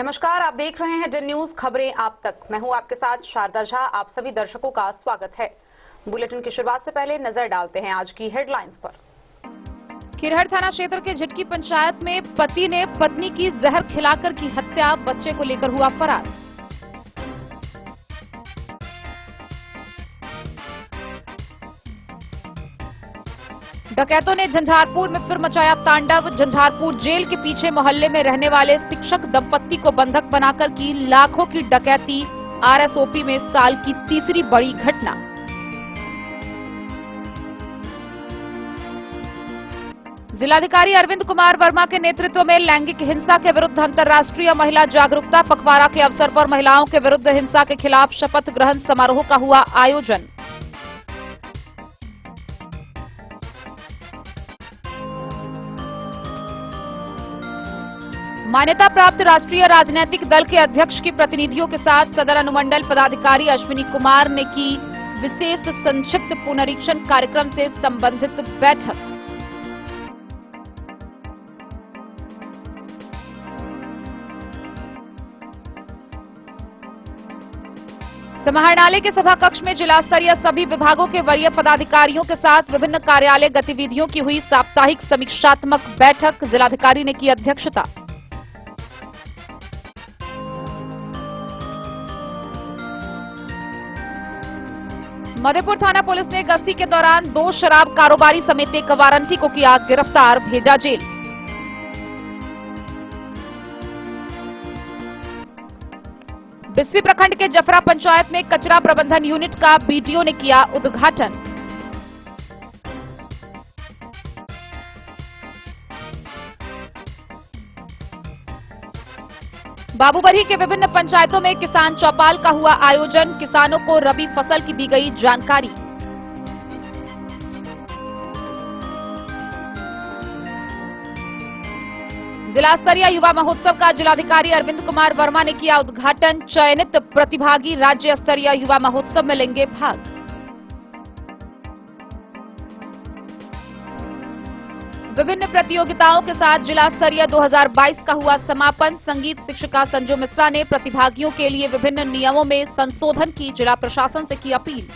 नमस्कार, आप देख रहे हैं डन न्यूज खबरें आप तक। मैं हूं आपके साथ शारदा झा। आप सभी दर्शकों का स्वागत है। बुलेटिन की शुरुआत से पहले नजर डालते हैं आज की हेडलाइंस पर। खिरहर थाना क्षेत्र के झिटकी पंचायत में पति ने पत्नी की जहर खिलाकर की हत्या, बच्चे को लेकर हुआ फरार। डकैतों ने झंझारपुर में फिर मचाया तांडव। झंझारपुर जेल के पीछे मोहल्ले में रहने वाले शिक्षक दंपत्ति को बंधक बनाकर की लाखों की डकैती। आरएसओपी में साल की तीसरी बड़ी घटना। जिलाधिकारी अरविंद कुमार वर्मा के नेतृत्व में लैंगिक हिंसा के विरुद्ध अंतर्राष्ट्रीय महिला जागरूकता पखवाड़ा के अवसर पर महिलाओं के विरुद्ध हिंसा के खिलाफ शपथ ग्रहण समारोह का हुआ आयोजन। मान्यता प्राप्त राष्ट्रीय राजनीतिक दल के अध्यक्ष की प्रतिनिधियों के साथ सदर अनुमंडल पदाधिकारी अश्विनी कुमार ने की विशेष संक्षिप्त पुनरीक्षण कार्यक्रम से संबंधित बैठक। समाहरणालय के सभा कक्ष में जिला स्तरीय सभी विभागों के वरीय पदाधिकारियों के साथ विभिन्न कार्यालय गतिविधियों की हुई साप्ताहिक समीक्षात्मक बैठक। जिलाधिकारी ने की अध्यक्षता। मधेपुर थाना पुलिस ने गश्ती के दौरान 2 शराब कारोबारी समेत एक वारंटी को किया गिरफ्तार, भेजा जेल। बिस्वी प्रखंड के जफरा पंचायत में कचरा प्रबंधन यूनिट का बीडीओ ने किया उद्घाटन। बाबूबरही के विभिन्न पंचायतों में किसान चौपाल का हुआ आयोजन। किसानों को रबी फसल की दी गई जानकारी। जिला स्तरीय युवा महोत्सव का जिलाधिकारी अरविंद कुमार वर्मा ने किया उद्घाटन। चयनित प्रतिभागी राज्य स्तरीय युवा महोत्सव में लेंगे भाग। विभिन्न प्रतियोगिताओं के साथ जिला स्तरीय 2022 का हुआ समापन। संगीत शिक्षिका संजू मिश्रा ने प्रतिभागियों के लिए विभिन्न नियमों में संशोधन की जिला प्रशासन से की अपील।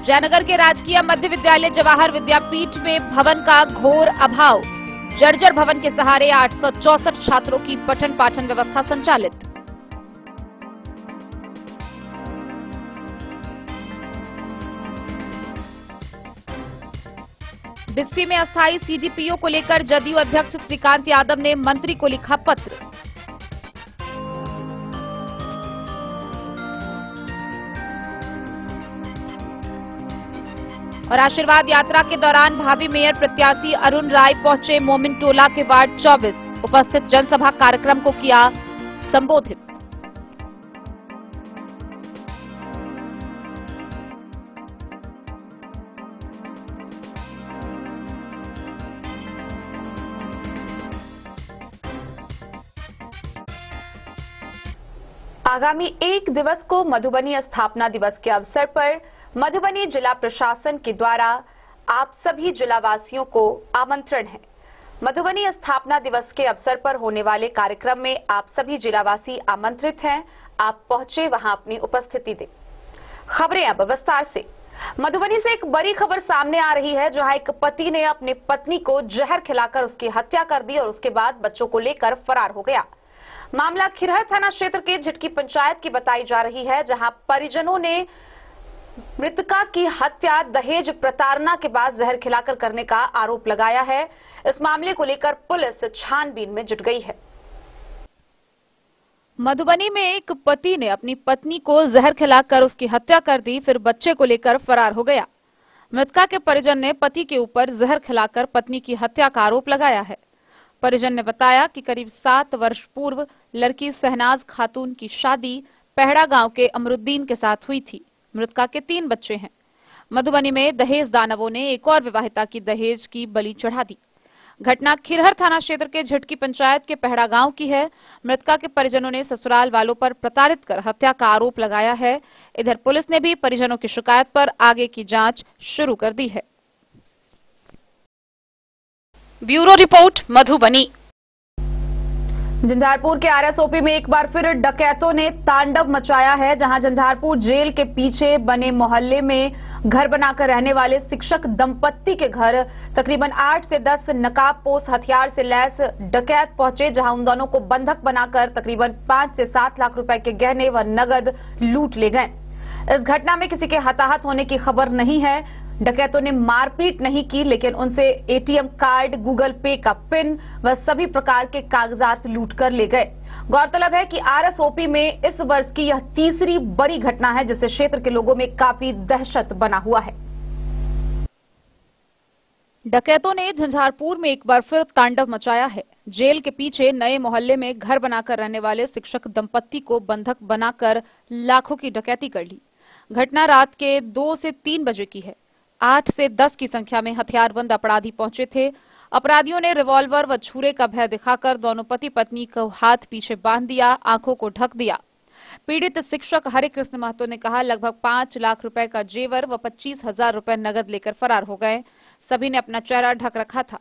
जयनगर के राजकीय मध्य विद्यालय जवाहर विद्यापीठ में भवन का घोर अभाव। जर्जर भवन के सहारे 864 छात्रों की पठन पाठन व्यवस्था संचालित। बिस्फी में अस्थायी सीडीपीओ को लेकर जदयू अध्यक्ष श्रीकांत यादव ने मंत्री को लिखा पत्र। और आशीर्वाद यात्रा के दौरान भावी मेयर प्रत्याशी अरुण राय पहुंचे मोमिन टोला के वार्ड 24। उपस्थित जनसभा कार्यक्रम को किया संबोधित। आगामी 1 दिवस को मधुबनी स्थापना दिवस के अवसर पर मधुबनी जिला प्रशासन के द्वारा आप सभी जिलावासियों को आमंत्रण है। मधुबनी स्थापना दिवस के अवसर पर होने वाले कार्यक्रम में आप सभी जिलावासी आमंत्रित हैं। आप पहुंचे, वहां अपनी उपस्थिति दें। खबरें अब विस्तार से। मधुबनी से एक बड़ी खबर सामने आ रही है, जहां एक पति ने अपनी पत्नी को जहर खिलाकर उसकी हत्या कर दी और उसके बाद बच्चों को लेकर फरार हो गया। मामला खिरहर थाना क्षेत्र के झिटकी पंचायत की बताई जा रही है, जहां परिजनों ने मृतका की हत्या दहेज प्रताड़ना के बाद जहर खिलाकर करने का आरोप लगाया है। इस मामले को लेकर पुलिस छानबीन में जुट गई है। मधुबनी में एक पति ने अपनी पत्नी को जहर खिलाकर उसकी हत्या कर दी, फिर बच्चे को लेकर फरार हो गया। मृतका के परिजन ने पति के ऊपर जहर खिलाकर पत्नी की हत्या का आरोप लगाया है। परिजन ने बताया कि करीब 7 वर्ष पूर्व लड़की शहनाज खातून की शादी पेहड़ा गांव के अमरुद्दीन के साथ हुई थी। मृतका के 3 बच्चे हैं। मधुबनी में दहेज दानवों ने एक और विवाहिता की दहेज की बलि चढ़ा दी। घटना खिरहर थाना क्षेत्र के झिटकी पंचायत के पेहड़ा गांव की है। मृतका के परिजनों ने ससुराल वालों पर प्रताड़ित कर हत्या का आरोप लगाया है। इधर पुलिस ने भी परिजनों की शिकायत पर आगे की जांच शुरू कर दी है। Bureau report Madhubani. झंझारपुर के आरएसओपी में एक बार फिर डकैतों ने तांडव मचाया है, जहां झंझारपुर जेल के पीछे बने मोहल्ले में घर बनाकर रहने वाले शिक्षक दंपत्ति के घर तकरीबन 8 से 10 नकाबपोश हथियार से लैस डकैत पहुंचे, जहां उन दोनों को बंधक बनाकर तकरीबन 5 से 7 लाख रुपए के गहने व नगद लूट ले गए। इस घटना में किसी के हताहत होने की खबर नहीं है। डकैतों ने मारपीट नहीं की, लेकिन उनसे एटीएम कार्ड, गूगल पे का पिन व सभी प्रकार के कागजात लूट कर ले गए। गौरतलब है कि आरएसओपी में इस वर्ष की यह तीसरी बड़ी घटना है, जिससे क्षेत्र के लोगों में काफी दहशत बना हुआ है। डकैतों ने झंझारपुर में एक बार फिर तांडव मचाया है। जेल के पीछे नए मोहल्ले में घर बनाकर रहने वाले शिक्षक दंपत्ति को बंधक बनाकर लाखों की डकैती कर ली। घटना रात के 2 से 3 बजे की है। 8 से 10 की संख्या में हथियारबंद अपराधी पहुंचे थे। अपराधियों ने रिवॉल्वर व छुरे का भय दिखाकर दोनों पति पत्नी को हाथ पीछे बांध दिया, आंखों को ढक दिया। पीड़ित शिक्षक हरे कृष्ण महतो ने कहा लगभग 5 लाख रुपए का जेवर व 25,000 रुपए नगद लेकर फरार हो गए। सभी ने अपना चेहरा ढक रखा था।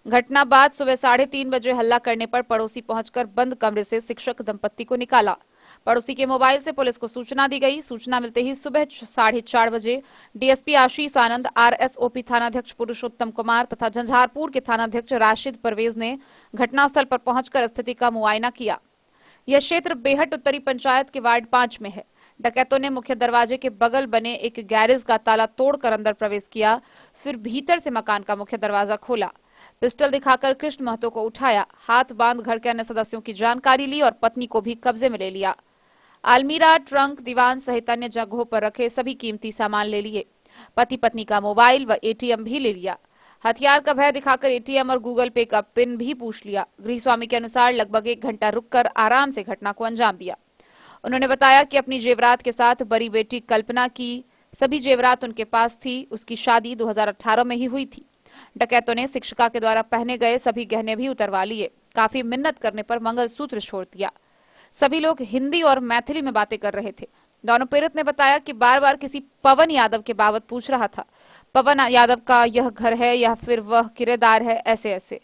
घटना बाद सुबह 3:30 बजे हल्ला करने पर पड़ोसी पहुंचकर बंद कमरे से शिक्षक दंपत्ति को निकाला। पड़ोसी के मोबाइल से पुलिस को सूचना दी गई। सूचना मिलते ही सुबह 4:30 बजे डीएसपी आशीष आनंद, आरएसओपी थानाध्यक्ष पुरुषोत्तम कुमार तथा झंझारपुर के थानाध्यक्ष राशिद परवेज ने घटनास्थल पर पहुंचकर स्थिति का मुआयना किया। यह क्षेत्र बेहट उत्तरी पंचायत के वार्ड 5 में है। डकैतों ने मुख्य दरवाजे के बगल बने एक गैरेज का ताला तोड़कर अंदर प्रवेश किया, फिर भीतर से मकान का मुख्य दरवाजा खोला। पिस्टल दिखाकर कृष्ण महतो को उठाया, हाथ बांध घर के अन्य सदस्यों की जानकारी ली और पत्नी को भी कब्जे में ले लिया। अलमीरा, ट्रंक, दीवान सहित अन्य जगहों पर रखे सभी कीमती सामान ले लिए। पति पत्नी का मोबाइल व एटीएम भी ले लिया। हथियार का भय दिखाकर एटीएम और गूगल पे का पिन भी पूछ लिया। गृहस्वामी के अनुसार लगभग 1 घंटा रुककर आराम से घटना को अंजाम दिया। उन्होंने बताया कि अपनी जेवरात के साथ बड़ी बेटी कल्पना की सभी जेवरात उनके पास थी। उसकी शादी 2018 में ही हुई थी। डकैतों ने शिक्षिका के द्वारा पहने गए सभी गहने भी उतरवा लिए। काफी मिन्नत करने पर मंगलसूत्र छोड़ दिया। सभी लोग हिंदी और मैथिली में बातें कर रहे थे। दोनों पीड़ित ने बताया कि बार बार किसी पवन यादव के बाबत पूछ रहा था। पवन यादव का यह घर है या फिर वह किराएदार है, ऐसे ऐसे।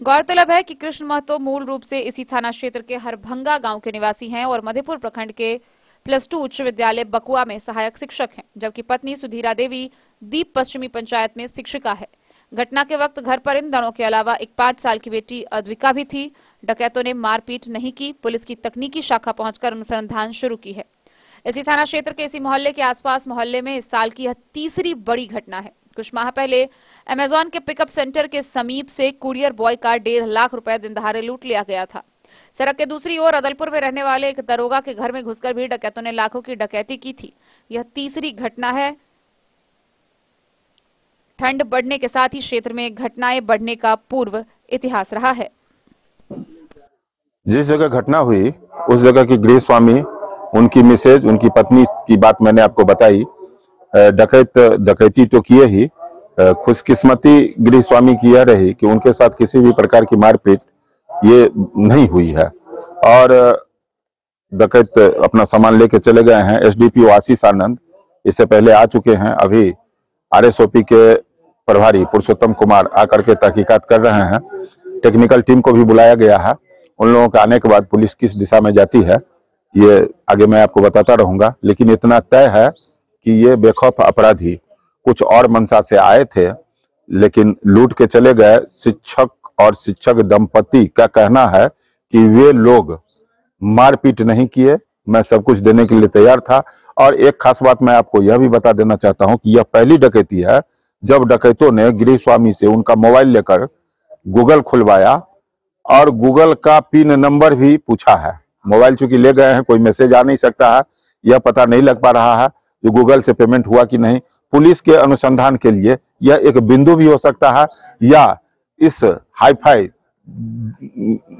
गौरतलब है कि कृष्ण महतो मूल रूप से इसी थाना क्षेत्र के हरभंगा गांव के निवासी हैं और मधेपुर प्रखंड के +2 उच्च विद्यालय बकुआ में सहायक शिक्षक हैं, जबकि पत्नी सुधीरा देवी दीप पश्चिमी पंचायत में शिक्षिका है। घटना के वक्त घर पर इन दोनों के अलावा एक 5 साल की बेटी अद्विका भी थी। डकैतों ने मारपीट नहीं की। पुलिस की तकनीकी शाखा पहुंचकर अनुसंधान शुरू की है। इसी थाना क्षेत्र के इसी मोहल्ले के आसपास मोहल्ले में इस साल की यह तीसरी बड़ी घटना है। कुछ माह पहले अमेजॉन के पिकअप सेंटर के समीप से कुरियर बॉय का 1.5 लाख रुपए दिन दहाड़े लूट लिया गया था। सड़क के दूसरी ओर अदलपुर में रहने वाले एक दरोगा के घर में घुसकर भी डकैतों ने लाखों की डकैती की थी। यह तीसरी घटना है। ठंड बढ़ने के साथ ही क्षेत्र में घटनाएं बढ़ने का पूर्व इतिहास रहा है। जिस जगह घटना हुई उस जगह की गृह स्वामी, उनकी मिसेज, उनकी पत्नी की बात मैंने आपको बताई। डकैती तो किए ही, खुशकिस्मती गृह स्वामी की यह रही कि उनके साथ किसी भी प्रकार की मारपीट ये नहीं हुई है और डकैत अपना सामान लेके चले गए हैं। एसडीपीओ आशीष आनंद इससे पहले आ चुके हैं। अभी आरएसओपी के प्रभारी पुरुषोत्तम कुमार आकर के तहकीकात कर रहे हैं। टेक्निकल टीम को भी बुलाया गया है। उन लोगों के आने के बाद पुलिस किस दिशा में जाती है ये आगे मैं आपको बताता रहूंगा, लेकिन इतना तय है कि ये बेखौफ अपराधी कुछ और मंशा से आए थे लेकिन लूट के चले गए। शिक्षक और शिक्षक दंपति का कहना है कि वे लोग मारपीट नहीं किए, मैं सब कुछ देने के लिए तैयार था। और एक खास बात मैं आपको यह भी बता देना चाहता हूं कि यह पहली डकैती है जब डकैतों ने गृह स्वामी से उनका मोबाइल लेकर गूगल खुलवाया और गूगल का पिन नंबर भी पूछा है। मोबाइल चूंकि ले गए हैं, कोई मैसेज आ नहीं सकता है, यह पता नहीं लग पा रहा है कि गूगल से पेमेंट हुआ कि नहीं। पुलिस के अनुसंधान के लिए यह एक बिंदु भी हो सकता है या इस हाईफाई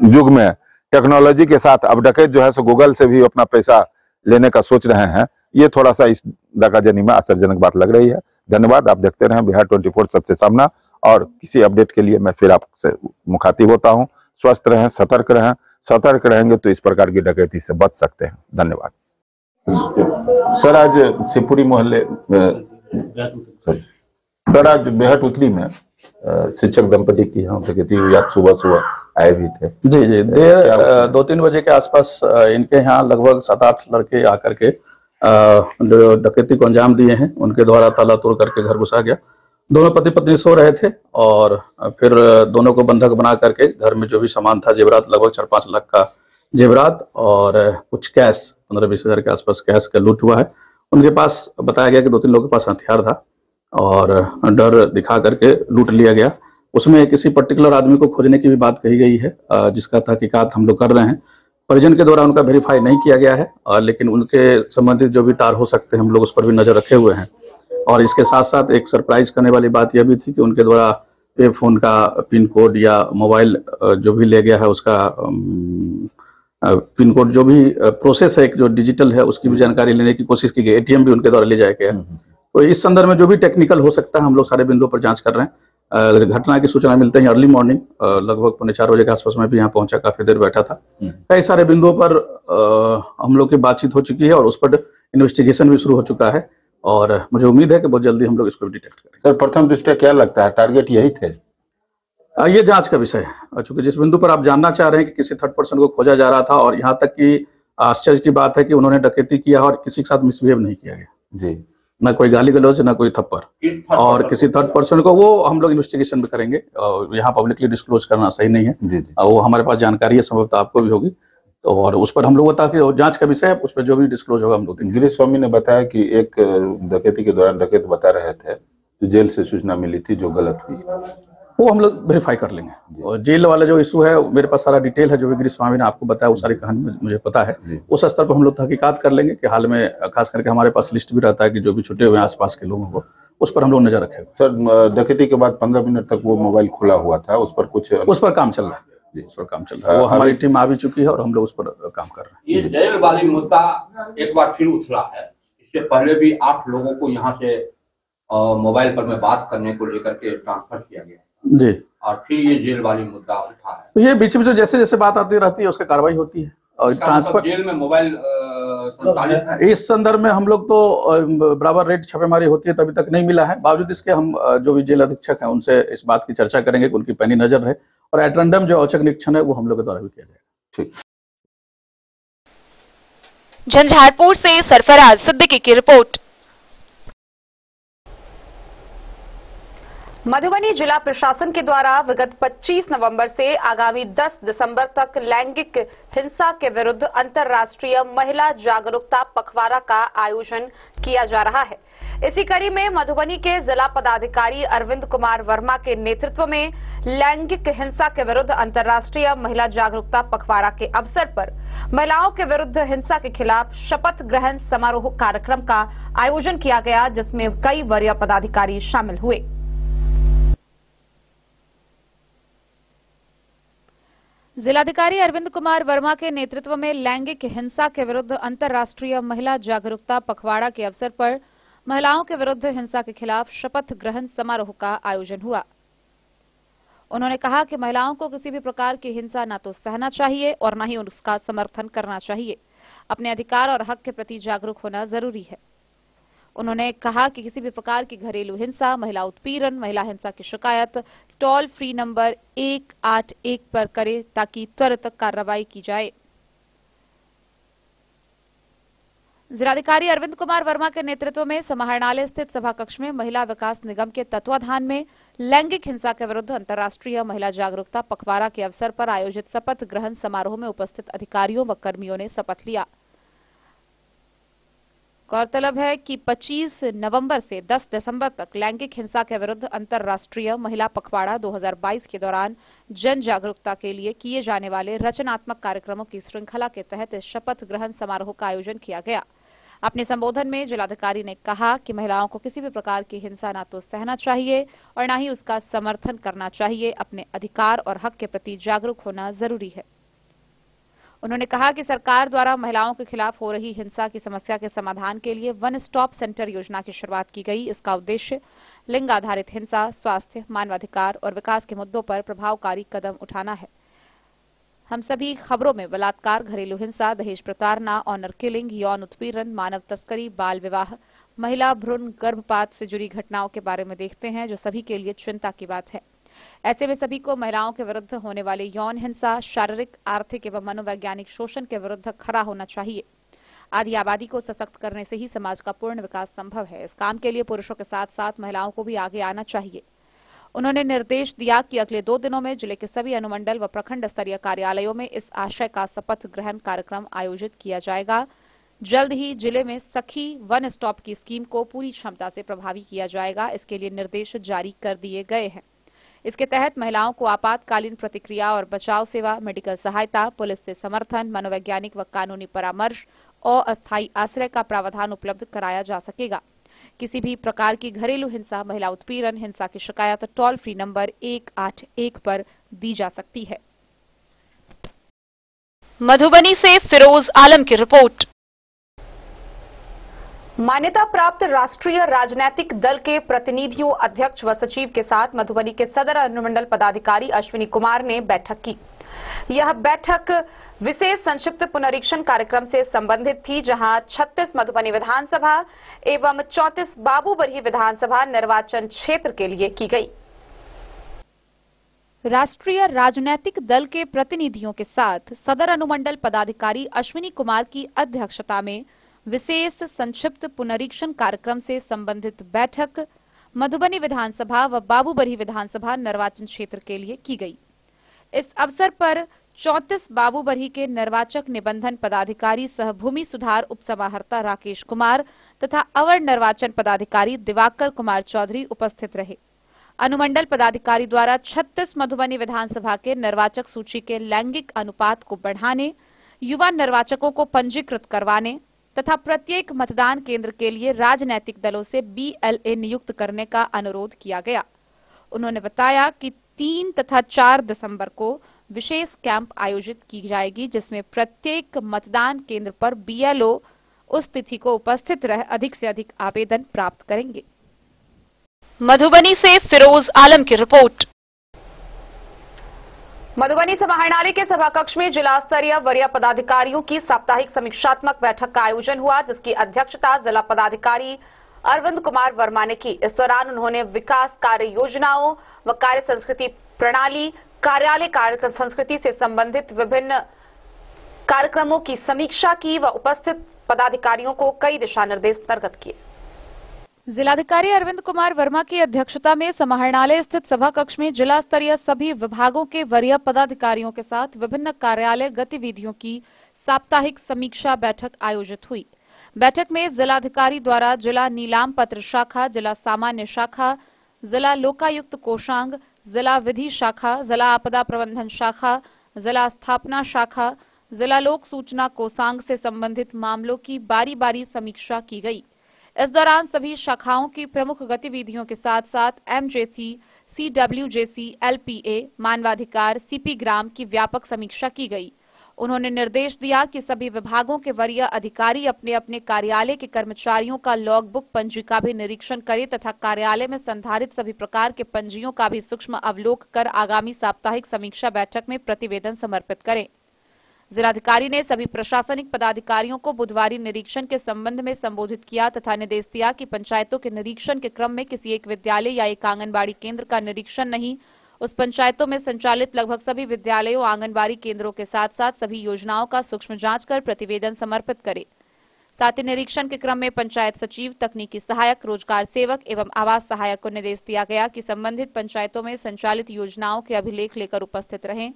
युग में टेक्नोलॉजी के साथ अब डकैत जो है सो गूगल से भी अपना पैसा लेने का सोच रहे हैं। ये थोड़ा सा इस डकाजनी में आश्चर्यजनक बात लग रही है। धन्यवाद। आप देखते रहें बिहार 24 सबसे सामना, और किसी अपडेट के लिए मैं फिर आपसे मुखातिब होता हूं। स्वस्थ रहें, सतर्क रहें। सतर्क रहेंगे तो इस प्रकार की डकैती से बच सकते हैं। धन्यवाद। सर आज शिवपुरी मोहल्ले सर आज बेहट उतली में शिक्षक दंपति की यहाँ डकैती हुई, आप सुबह सुबह आए भी थे। जी जी, देर 2-3 बजे के आसपास इनके यहाँ लगभग 7-8 लड़के आकर के जो डकैती को अंजाम दिए हैं, उनके द्वारा ताला तोड़ करके घर घुसा गया। दोनों पति पत्नी सो रहे थे और फिर दोनों को बंधक बना करके घर में जो भी सामान था, जेवरात लगभग 4-5 लाख का जेवरात और कुछ कैश 15-20 हजार के आसपास कैश का लूट हुआ है। उनके पास बताया गया कि 2-3 लोगों के पास हथियार था और डर दिखा करके लूट लिया गया। उसमें किसी पर्टिकुलर आदमी को खोजने की भी बात कही गई है, जिसका तहकीकात हम लोग कर रहे हैं। परिजन के द्वारा उनका वेरीफाई नहीं किया गया है, लेकिन उनके संबंधित जो भी तार हो सकते हैं हम लोग उस पर भी नजर रखे हुए हैं। और इसके साथ साथ एक सरप्राइज करने वाली बात यह भी थी कि उनके द्वारा पे फोन का पिन कोड या मोबाइल जो भी ले गया है उसका पिन कोड जो भी प्रोसेस है जो डिजिटल है उसकी भी जानकारी लेने की कोशिश की गई। एटीएम भी उनके द्वारा ले जाया गया है। तो इस संदर्भ में जो भी टेक्निकल हो सकता है हम लोग सारे बिंदुओं पर जांच कर रहे हैं। घटना की सूचना मिलते ही अर्ली मॉर्निंग लगभग 3:45 बजे के आसपास में भी यहाँ पहुंचा, काफी देर बैठा था। कई सारे बिंदुओं पर हम लोग की बातचीत हो चुकी है और उस पर इन्वेस्टिगेशन भी शुरू हो चुका है और मुझे उम्मीद है कि बहुत जल्दी हम लोग इसको डिटेक्ट करेंगे। सर, प्रथम दृष्टया क्या लगता है, टारगेट यही थे? ये जांच का विषय है, चूंकि जिस बिंदु पर आप जानना चाह रहे हैं कि किसी थर्ड पर्सन को खोजा जा रहा था और यहाँ तक कि आश्चर्य की बात है कि उन्होंने डकैती किया और किसी के साथ मिसबिहेव नहीं किया गया जी, न कोई गाली गलौज न कोई थप्पड़, और किसी थर्ड पर्सन को वो हम लोग इन्वेस्टिगेशन भी करेंगे। यहाँ पब्लिकली डिस्क्लोज करना सही नहीं है जी। वो हमारे पास जानकारी है, संभवतः आपको भी होगी, तो और उस पर हम लोग बता के जांच का विषय है, उस पर जो भी डिस्क्लोज होगा हम लोग। गिरीश स्वामी ने बताया कि एक डकैती के दौरान डकैत बता रहे थे तो जेल से सूचना मिली थी जो गलत हुई, वो हम लोग वेरीफाई कर लेंगे। और जेल वाला जो इशू है मेरे पास सारा डिटेल है, जो भी गिरीश स्वामी ने आपको बताया वो सारी कहानी मुझे पता है। उस स्तर पर हम लोग तहकीकात कर लेंगे कि हाल में खास करके हमारे पास लिस्ट भी रहता है कि जो भी छुटे हुए आसपास के लोगों को, उस पर हम लोग नजर रखेंगे। सर, डकैती के बाद 15 मिनट तक वो मोबाइल खुला हुआ था, उस पर काम चल रहा है जी, उस पर काम चल रहा है। वो हमारी टीम आ भी चुकी है और हम लोग उस पर काम कर रहे हैं। ये जेल वाली मुद्दा एक बार फिर उछला है। इससे पहले भी 8 लोगों को यहाँ से मोबाइल पर में बात करने को लेकर के ट्रांसफर किया गया जी, और फिर ये जेल वाली मुद्दा उठा है। तो ये बीच में जो जैसे जैसे बात आती रहती है उसका कार्रवाई होती है और ट्रांसफर जेल में मोबाइल संचालित है। इस संदर्भ में हम लोग तो बराबर रेट छापेमारी होती है, तभी तक नहीं मिला है। बावजूद इसके हम जो भी जेल अधीक्षक हैं उनसे इस बात की चर्चा करेंगे कि उनकी पैनी नजर रहे और एट रैंडम जो औचक निरीक्षण है वो हम लोग के द्वारा भी किया जाएगा। ठीक। झंझारपुर से सरफराज सिद्दीकी की रिपोर्ट। मधुबनी जिला प्रशासन के द्वारा विगत 25 नवंबर से आगामी 10 दिसंबर तक लैंगिक हिंसा के विरुद्ध अंतर्राष्ट्रीय महिला जागरूकता पखवाड़ा का आयोजन किया जा रहा है। इसी कड़ी में मधुबनी के जिला पदाधिकारी अरविंद कुमार वर्मा के नेतृत्व में लैंगिक हिंसा के विरुद्ध अंतर्राष्ट्रीय महिला जागरूकता पखवाड़ा के अवसर पर महिलाओं के विरुद्ध हिंसा के खिलाफ शपथ ग्रहण समारोह कार्यक्रम का आयोजन किया गया, जिसमें कई वरीय पदाधिकारी शामिल हुए। जिलाधिकारी अरविंद कुमार वर्मा के नेतृत्व में लैंगिक हिंसा के विरुद्ध अंतर्राष्ट्रीय महिला जागरूकता पखवाड़ा के अवसर पर महिलाओं के विरुद्ध हिंसा के खिलाफ शपथ ग्रहण समारोह का आयोजन हुआ। उन्होंने कहा कि महिलाओं को किसी भी प्रकार की हिंसा न तो सहना चाहिए और न ही उसका समर्थन करना चाहिए। अपने अधिकार और हक के प्रति जागरूक होना जरूरी है। उन्होंने कहा कि किसी भी प्रकार की घरेलू हिंसा, महिला उत्पीड़न, महिला हिंसा की शिकायत टोल फ्री नंबर 181 पर करें ताकि त्वरित कार्रवाई की जाए। जिलाधिकारी अरविंद कुमार वर्मा के नेतृत्व में समाहरणालय स्थित सभा कक्ष में महिला विकास निगम के तत्वाधान में लैंगिक हिंसा के विरुद्ध अंतर्राष्ट्रीय महिला जागरूकता पखवाड़ा के अवसर पर आयोजित शपथ ग्रहण समारोह में उपस्थित अधिकारियों व कर्मियों ने शपथ लिया। गौरतलब है कि 25 नवंबर से 10 दिसंबर तक लैंगिक हिंसा के विरुद्ध अंतर्राष्ट्रीय महिला पखवाड़ा 2022 के दौरान जन जागरूकता के लिए किए जाने वाले रचनात्मक कार्यक्रमों की श्रृंखला के तहत इस शपथ ग्रहण समारोह का आयोजन किया गया। अपने संबोधन में जिलाधिकारी ने कहा कि महिलाओं को किसी भी प्रकार की हिंसा न तो सहना चाहिए और न ही उसका समर्थन करना चाहिए। अपने अधिकार और हक के प्रति जागरूक होना जरूरी है। उन्होंने कहा कि सरकार द्वारा महिलाओं के खिलाफ हो रही हिंसा की समस्या के समाधान के लिए वन स्टॉप सेंटर योजना की शुरुआत की गई। इसका उद्देश्य लिंग आधारित हिंसा, स्वास्थ्य, मानवाधिकार और विकास के मुद्दों पर प्रभावकारी कदम उठाना है। हम सभी खबरों में बलात्कार, घरेलू हिंसा, दहेज प्रताड़ना, ऑनर किलिंग, यौन उत्पीड़न, मानव तस्करी, बाल विवाह, महिला भ्रूण गर्भपात से जुड़ी घटनाओं के बारे में देखते हैं, जो सभी के लिए चिंता की बात है। ऐसे में सभी को महिलाओं के विरुद्ध होने वाले यौन हिंसा, शारीरिक, आर्थिक एवं मनोवैज्ञानिक शोषण के विरुद्ध खड़ा होना चाहिए। आदि आबादी को सशक्त करने से ही समाज का पूर्ण विकास संभव है। इस काम के लिए पुरुषों के साथ साथ महिलाओं को भी आगे आना चाहिए। उन्होंने निर्देश दिया कि अगले 2 दिनों में जिले के सभी अनुमंडल व प्रखंड स्तरीय कार्यालयों में इस आशय का शपथ ग्रहण कार्यक्रम आयोजित किया जाएगा। जल्द ही जिले में सखी वन स्टॉप की स्कीम को पूरी क्षमता से प्रभावी किया जाएगा। इसके लिए निर्देश जारी कर दिए गए हैं। इसके तहत महिलाओं को आपातकालीन प्रतिक्रिया और बचाव सेवा, मेडिकल सहायता, पुलिस से समर्थन, मनोवैज्ञानिक व कानूनी परामर्श और अस्थायी आश्रय का प्रावधान उपलब्ध कराया जा सकेगा। किसी भी प्रकार की घरेलू हिंसा, महिला उत्पीड़न, हिंसा की शिकायत टोल फ्री नंबर 181 पर दी जा सकती है। मधुबनी से फिरोज आलम की रिपोर्ट। मान्यता प्राप्त राष्ट्रीय राजनीतिक दल के प्रतिनिधियों, अध्यक्ष व सचिव के साथ मधुबनी के सदर अनुमंडल पदाधिकारी अश्विनी कुमार ने बैठक की। यह बैठक विशेष संक्षिप्त पुनरीक्षण कार्यक्रम से संबंधित थी, जहां 36 मधुबनी विधानसभा एवं 34 बाबूबरही विधानसभा निर्वाचन क्षेत्र के लिए की गई। राष्ट्रीय राजनीतिक दल के प्रतिनिधियों के साथ सदर अनुमंडल पदाधिकारी अश्विनी कुमार की अध्यक्षता में विशेष संक्षिप्त पुनरीक्षण कार्यक्रम से संबंधित बैठक मधुबनी विधानसभा व बाबूबरही विधानसभा निर्वाचन क्षेत्र के लिए की गई। इस अवसर पर 34 बाबूबरही के निर्वाचक निबंधन पदाधिकारी सह भूमि सुधार उपसमाहर्ता राकेश कुमार तथा अवर निर्वाचन पदाधिकारी दिवाकर कुमार चौधरी उपस्थित रहे। अनुमंडल पदाधिकारी द्वारा 36 मधुबनी विधानसभा के निर्वाचक सूची के लैंगिक अनुपात को बढ़ाने, युवा निर्वाचकों को पंजीकृत करवाने तथा प्रत्येक मतदान केंद्र के लिए राजनीतिक दलों से BLA नियुक्त करने का अनुरोध किया गया। उन्होंने बताया कि 3 तथा 4 दिसंबर को विशेष कैंप आयोजित की जाएगी, जिसमें प्रत्येक मतदान केंद्र पर BLO उस तिथि को उपस्थित रह अधिक से अधिक आवेदन प्राप्त करेंगे। मधुबनी से फिरोज आलम की रिपोर्ट। मधुबनी समाहरणालय के सभाकक्ष में जिला स्तरीय वरीय पदाधिकारियों की साप्ताहिक समीक्षात्मक बैठक का आयोजन हुआ, जिसकी अध्यक्षता जिला पदाधिकारी अरविंद कुमार वर्मा ने की। इस दौरान उन्होंने विकास कार्य योजनाओं व कार्य संस्कृति प्रणाली, कार्यालय कार्य संस्कृति से संबंधित विभिन्न कार्यक्रमों की समीक्षा की व उपस्थित पदाधिकारियों को कई दिशा निर्देश निर्गत किए। जिलाधिकारी अरविंद कुमार वर्मा की अध्यक्षता में समाहरणालय स्थित सभा कक्ष में जिला स्तरीय सभी विभागों के वरीय पदाधिकारियों के साथ विभिन्न कार्यालय गतिविधियों की साप्ताहिक समीक्षा बैठक आयोजित हुई। बैठक में जिलाधिकारी द्वारा जिला नीलाम पत्र शाखा, जिला सामान्य शाखा, जिला लोकायुक्त कोषांग, जिला विधि शाखा, जिला आपदा प्रबंधन शाखा, जिला स्थापना शाखा, जिला लोक सूचना कोषांग से संबंधित मामलों की बारी बारी समीक्षा की गई। इस दौरान सभी शाखाओं की प्रमुख गतिविधियों के साथ साथ MJC, CWJC, LPA, मानवाधिकार, CP ग्राम की व्यापक समीक्षा की गई। उन्होंने निर्देश दिया कि सभी विभागों के वरीय अधिकारी अपने अपने कार्यालय के कर्मचारियों का लॉग बुक पंजिका भी निरीक्षण करें तथा कार्यालय में संधारित सभी प्रकार के पंजियों का भी सूक्ष्म अवलोकन कर आगामी साप्ताहिक समीक्षा बैठक में प्रतिवेदन समर्पित करें। जिलाधिकारी ने सभी प्रशासनिक पदाधिकारियों को बुधवारी निरीक्षण के संबंध में संबोधित किया तथा निर्देश दिया कि पंचायतों के निरीक्षण के क्रम में किसी एक विद्यालय या एक आंगनबाड़ी केंद्र का निरीक्षण नहीं, उस पंचायतों में संचालित लगभग सभी विद्यालयों, आंगनबाड़ी केंद्रों के साथ साथ सभी योजनाओं का सूक्ष्म जांच कर प्रतिवेदन समर्पित करे। साथ ही निरीक्षण के क्रम में पंचायत सचिव, तकनीकी सहायक, रोजगार सेवक एवं आवास सहायक को निर्देश दिया गया कि संबंधित पंचायतों में संचालित योजनाओं के अभिलेख लेकर उपस्थित रहें।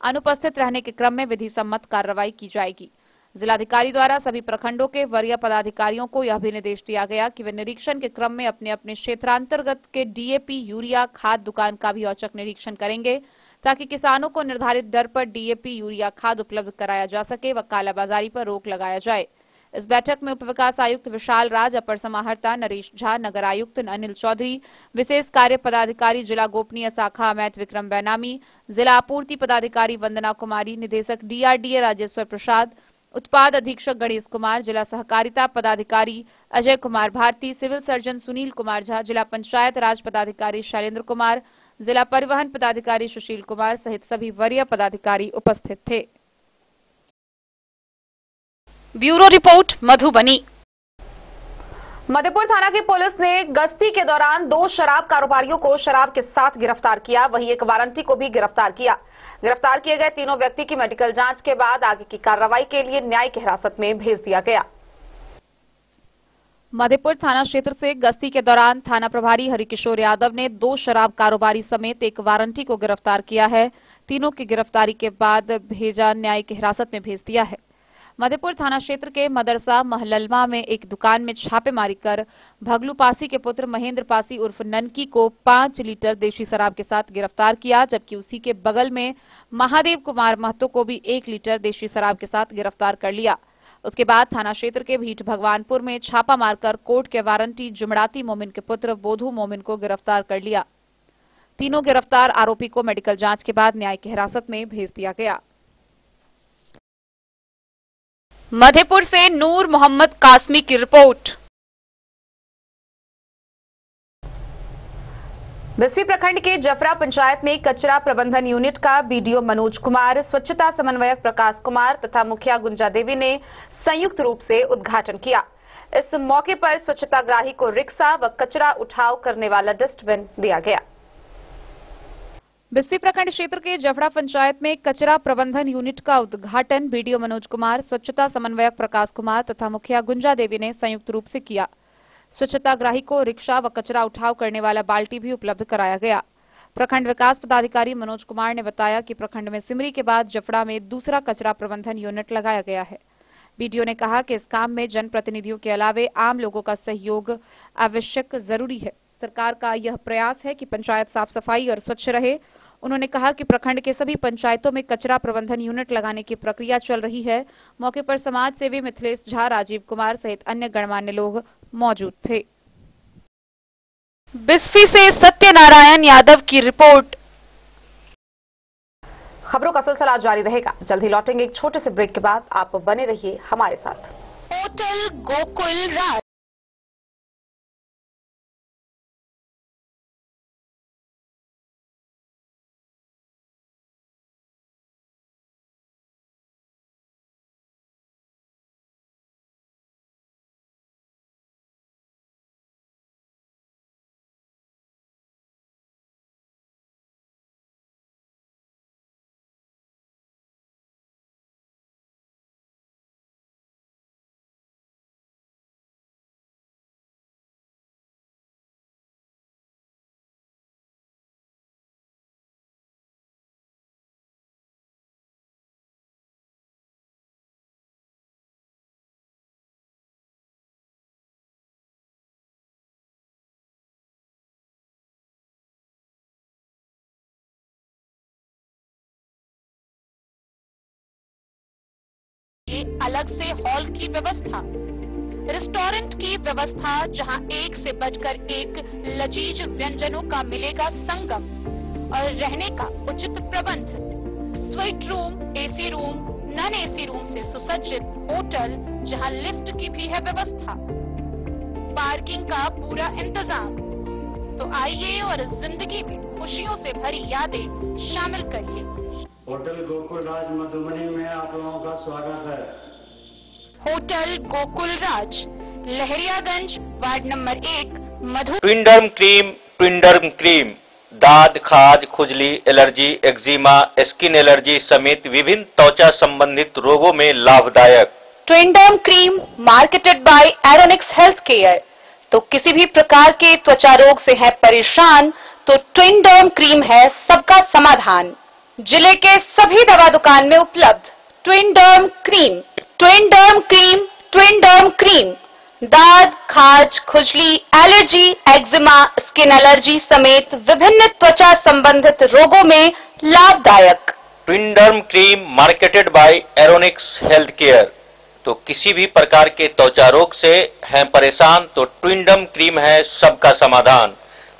अनुपस्थित रहने के क्रम में विधि सम्मत कार्रवाई की जाएगी। जिलाधिकारी द्वारा सभी प्रखंडों के वरीय पदाधिकारियों को यह भी निर्देश दिया गया कि वे निरीक्षण के क्रम में अपने अपने क्षेत्रांतर्गत के DAP, यूरिया खाद दुकान का भी औचक निरीक्षण करेंगे, ताकि किसानों को निर्धारित दर पर DAP, यूरिया खाद उपलब्ध कराया जा सके व कालाबाजारी पर रोक लगाया जाए। इस बैठक में उप विकास आयुक्त विशाल राज, अपर समाहर्ता नरेश झा, नगर आयुक्त अनिल चौधरी, विशेष कार्य पदाधिकारी जिला गोपनीय शाखा अमैत विक्रम बैनामी, जिला आपूर्ति पदाधिकारी वंदना कुमारी, निदेशक DRDA राजेश्वर प्रसाद, उत्पाद अधीक्षक गणेश कुमार, जिला सहकारिता पदाधिकारी अजय कुमार भारती, सिविल सर्जन सुनील कुमार झा, जिला पंचायत राज पदाधिकारी शैलेंद्र कुमार, जिला परिवहन पदाधिकारी सुशील कुमार सहित सभी वरीय पदाधिकारी उपस्थित थे। Bureau report, Madhubani. मधुपुर थाना की पुलिस ने गश्ती के दौरान 2 शराब कारोबारियों को शराब के साथ गिरफ्तार किया, वहीं एक वारंटी को भी गिरफ्तार किया। गिरफ्तार किए गए तीनों व्यक्ति की मेडिकल जांच के बाद आगे की कार्रवाई के लिए न्यायिक हिरासत में भेज दिया गया। मधुपुर थाना क्षेत्र से गश्ती के दौरान थाना प्रभारी हरिकिशोर यादव ने 2 शराब कारोबारी समेत एक वारंटी को गिरफ्तार किया है। तीनों की गिरफ्तारी के बाद भेजा न्यायिक हिरासत में भेज दिया है। मधुपुर थाना क्षेत्र के मदरसा महललमा में एक दुकान में छापेमारी कर भगलू पासी के पुत्र महेंद्र पासी उर्फ ननकी को 5 लीटर देशी शराब के साथ गिरफ्तार किया, जबकि उसी के बगल में महादेव कुमार महतो को भी 1 लीटर देशी शराब के साथ गिरफ्तार कर लिया। उसके बाद थाना क्षेत्र के भीट भगवानपुर में छापा मारकर कोर्ट के वारंटी जुमड़ाती मोमिन के पुत्र बोधू मोमिन को गिरफ्तार कर लिया। तीनों गिरफ्तार आरोपी को मेडिकल जांच के बाद न्यायिक हिरासत में भेज दिया गया। मधुपुर से नूर मोहम्मद कासमी की रिपोर्ट। बिस्फी प्रखंड के जफरा पंचायत में कचरा प्रबंधन यूनिट का बीडीओ मनोज कुमार, स्वच्छता समन्वयक प्रकाश कुमार तथा मुखिया गुंजा देवी ने संयुक्त रूप से उद्घाटन किया। इस मौके पर स्वच्छताग्राही को रिक्शा व कचरा उठाव करने वाला डस्टबिन दिया गया। बिस्फी प्रखंड क्षेत्र के जफरा पंचायत में कचरा प्रबंधन यूनिट का उद्घाटन बीडीओ मनोज कुमार, स्वच्छता समन्वयक प्रकाश कुमार तथा मुखिया गुंजा देवी ने संयुक्त रूप से किया। स्वच्छताग्राही को रिक्शा व कचरा उठाव करने वाला बाल्टी भी उपलब्ध कराया गया। प्रखंड विकास पदाधिकारी मनोज कुमार ने बताया कि प्रखंड में सिमरी के बाद जफड़ा में दूसरा कचरा प्रबंधन यूनिट लगाया गया है। बीडीओ ने कहा कि इस काम में जनप्रतिनिधियों के अलावे आम लोगों का सहयोग आवश्यक जरूरी है। सरकार का यह प्रयास है कि पंचायत साफ सफाई और स्वच्छ रहे। उन्होंने कहा कि प्रखंड के सभी पंचायतों में कचरा प्रबंधन यूनिट लगाने की प्रक्रिया चल रही है। मौके पर समाज सेवी मिथिलेश झा, राजीव कुमार सहित अन्य गणमान्य लोग मौजूद थे। बिस्फी से सत्यनारायण यादव की रिपोर्ट। खबरों का सिलसिला जारी रहेगा। जल्द ही लौटेंगे एक छोटे से ब्रेक के बाद। आप बने रहिए हमारे साथ। होटल गोकुल राज। अलग से हॉल की व्यवस्था, रेस्टोरेंट की व्यवस्था जहां एक से बढ़कर एक लजीज व्यंजनों का मिलेगा संगम और रहने का उचित प्रबंध। Suite room, AC room, non AC room से सुसज्जित होटल जहां लिफ्ट की भी है व्यवस्था, पार्किंग का पूरा इंतजाम। तो आइए और जिंदगी में खुशियों से भरी यादें शामिल करिए। होटल गोकुल राज मधुबनी में आप लोगों का स्वागत है। होटल गोकुल राज, लहरियागंज, वार्ड नंबर 1, मधु। ट्विंडर्म क्रीम दाद, खाज, खुजली, एलर्जी, एक्जिमा, स्किन एलर्जी समेत विभिन्न त्वचा संबंधित रोगों में लाभदायक। Twinderm cream marketed by Aeronix health care. तो किसी भी प्रकार के त्वचा रोग से है परेशान तो ट्विंडर्म क्रीम है सबका समाधान। जिले के सभी दवा दुकान में उपलब्ध ट्विंडर्म क्रीम। ट्विंडर्म क्रीम, ट्विंडर्म क्रीम दाद, खाज, खुजली, एलर्जी, एक्जिमा, स्किन एलर्जी समेत विभिन्न त्वचा संबंधित रोगों में लाभदायक। Twinderm cream marketed by Aeronix health care. तो किसी भी प्रकार के त्वचा रोग से हैं परेशान तो ट्विंडर्म क्रीम है सबका समाधान।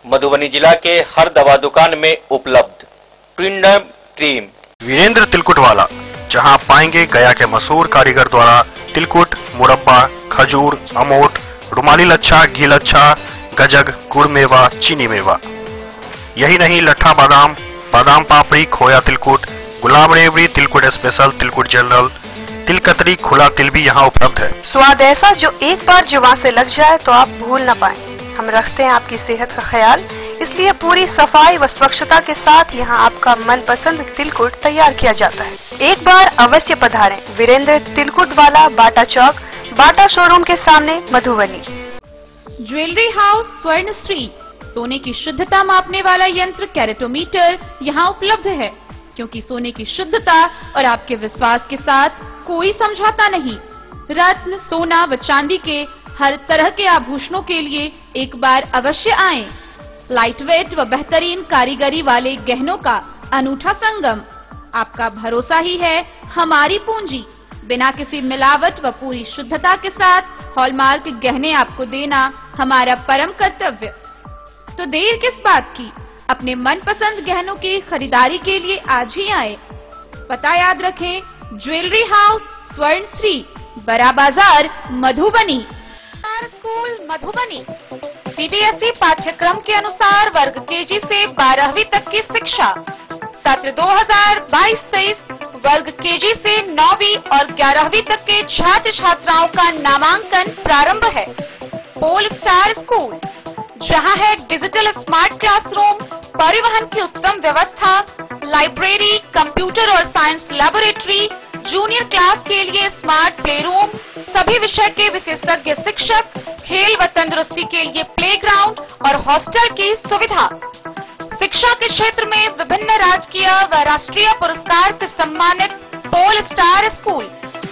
मधुबनी जिला के हर दवा दुकान में उपलब्ध ट्विंडर्म क्रीम। वीरेंद्र तिलकुट वाला, जहां पाएंगे गया के मशहूर कारीगर द्वारा तिलकुट, मुरब्बा, खजूर, अमोट, रुमाली लच्छा, घी लच्छा, गजक, गुड़ मेवा, चीनी मेवा। यही नहीं, लट्ठा बादाम, बादाम पापड़ी, खोया तिलकुट, गुलाब रेवड़ी, तिलकुट स्पेशल, तिलकुट जनरल, तिल कतरी खुला तिल भी यहाँ उपलब्ध है। स्वाद ऐसा जो एक बार जुबान से लग जाए तो आप भूल न पाएं। हम रखते हैं आपकी सेहत का ख्याल, इसलिए पूरी सफाई व स्वच्छता के साथ यहाँ आपका मनपसंद तिलकुट तैयार किया जाता है। एक बार अवश्य पधारें वीरेंद्र तिलकुट वाला, बाटा चौक, बाटा शोरूम के सामने, मधुबनी। ज्वेलरी हाउस स्वर्ण श्री, सोने की शुद्धता मापने वाला यंत्र कैरेटोमीटर यहाँ उपलब्ध है, क्योंकि सोने की शुद्धता और आपके विश्वास के साथ कोई समझौता नहीं। रत्न, सोना व चांदी के हर तरह के आभूषणों के लिए एक बार अवश्य आएं। लाइट वेट व बेहतरीन कारीगरी वाले गहनों का अनूठा संगम। आपका भरोसा ही है हमारी पूंजी। बिना किसी मिलावट व पूरी शुद्धता के साथ हॉलमार्क गहने आपको देना हमारा परम कर्तव्य। तो देर किस बात की, अपने मनपसंद गहनों की खरीदारी के लिए आज ही आए। पता याद रखें, ज्वेलरी हाउस स्वर्ण श्री, बड़ा बाजार, मधुबनी। स्कूल मधुबनी सीबीएसई पाठ्यक्रम के अनुसार वर्ग केजी से 12वीं तक की शिक्षा। सत्र 2022-23 वर्ग केजी से 9वीं और 11वीं तक के छात्र छात्राओं का नामांकन प्रारंभ है। पोल स्टार स्कूल, जहां है डिजिटल स्मार्ट क्लासरूम, परिवहन की उत्तम व्यवस्था, लाइब्रेरी, कंप्यूटर और साइंस लैबोरेटरी, जूनियर क्लास के लिए स्मार्ट प्ले रूम, सभी विषय के विशेषज्ञ शिक्षक, खेल व तंदुरुस्ती के लिए प्लेग्राउंड और हॉस्टल की सुविधा। शिक्षा के क्षेत्र में विभिन्न राजकीय व राष्ट्रीय पुरस्कार से सम्मानित पोल स्टार स्कूल,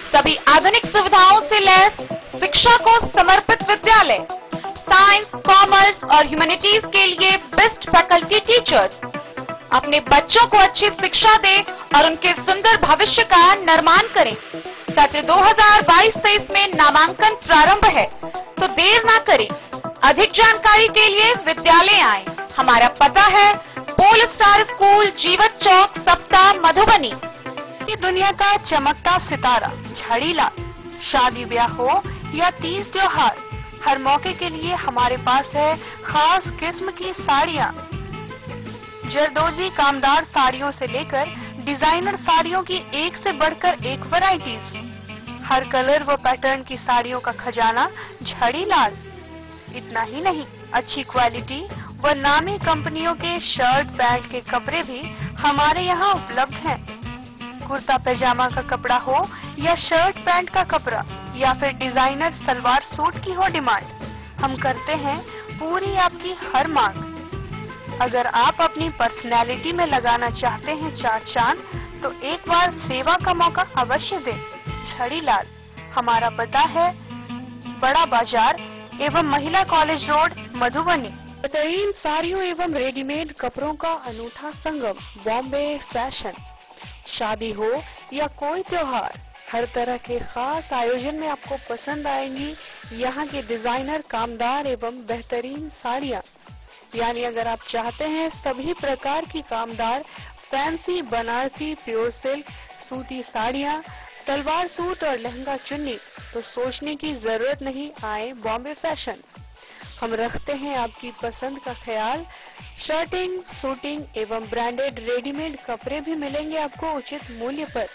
सभी आधुनिक सुविधाओं से लैस शिक्षा को समर्पित विद्यालय। साइंस, कॉमर्स और ह्यूमैनिटीज के लिए बेस्ट फैकल्टी टीचर्स। अपने बच्चों को अच्छी शिक्षा दें और उनके सुंदर भविष्य का निर्माण करें। सत्र 2022-23 में नामांकन प्रारंभ है, तो देर ना करें। अधिक जानकारी के लिए विद्यालय आएं। हमारा पता है पोल स्टार स्कूल, जीवत चौक, सप्ताह, मधुबनी। ये दुनिया का चमकता सितारा झड़ीलाल। शादी ब्याह हो या तीज त्योहार, हर मौके के लिए हमारे पास है खास किस्म की साड़ियाँ। जरदोजी कामदार साड़ियों से लेकर डिजाइनर साड़ियों की एक से बढ़कर एक वैरायटीज। हर कलर व पैटर्न की साड़ियों का खजाना झड़ीलाल। इतना ही नहीं, अच्छी क्वालिटी व नामी कंपनियों के शर्ट पैंट के कपड़े भी हमारे यहाँ उपलब्ध हैं। कुर्ता पैजामा का कपड़ा हो या शर्ट पैंट का कपड़ा या फिर डिजाइनर सलवार सूट की हो डिमांड, हम करते हैं पूरी आपकी हर मांग। अगर आप अपनी पर्सनैलिटी में लगाना चाहते हैं चार चांद, तो एक बार सेवा का मौका अवश्य दें। झड़ीलाल, हमारा पता है बड़ा बाजार एवं महिला कॉलेज रोड, मधुबनी। बेहतरीन साड़ियों एवं रेडीमेड कपड़ों का अनूठा संगम, बॉम्बे फैशन। शादी हो या कोई त्योहार, हर तरह के खास आयोजन में आपको पसंद आएंगी यहाँ की डिजाइनर, कामदार एवं बेहतरीन साड़ियाँ। यानी अगर आप चाहते हैं सभी प्रकार की कामदार, फैंसी, बनारसी, प्योर सिल्क, सूती साड़ियाँ, सलवार सूट और लहंगा चुन्नी, तो सोचने की जरूरत नहीं, आए बॉम्बे फैशन। हम रखते हैं आपकी पसंद का ख्याल। शर्टिंग, सूटिंग एवं ब्रांडेड रेडीमेड कपड़े भी मिलेंगे आपको उचित मूल्य पर।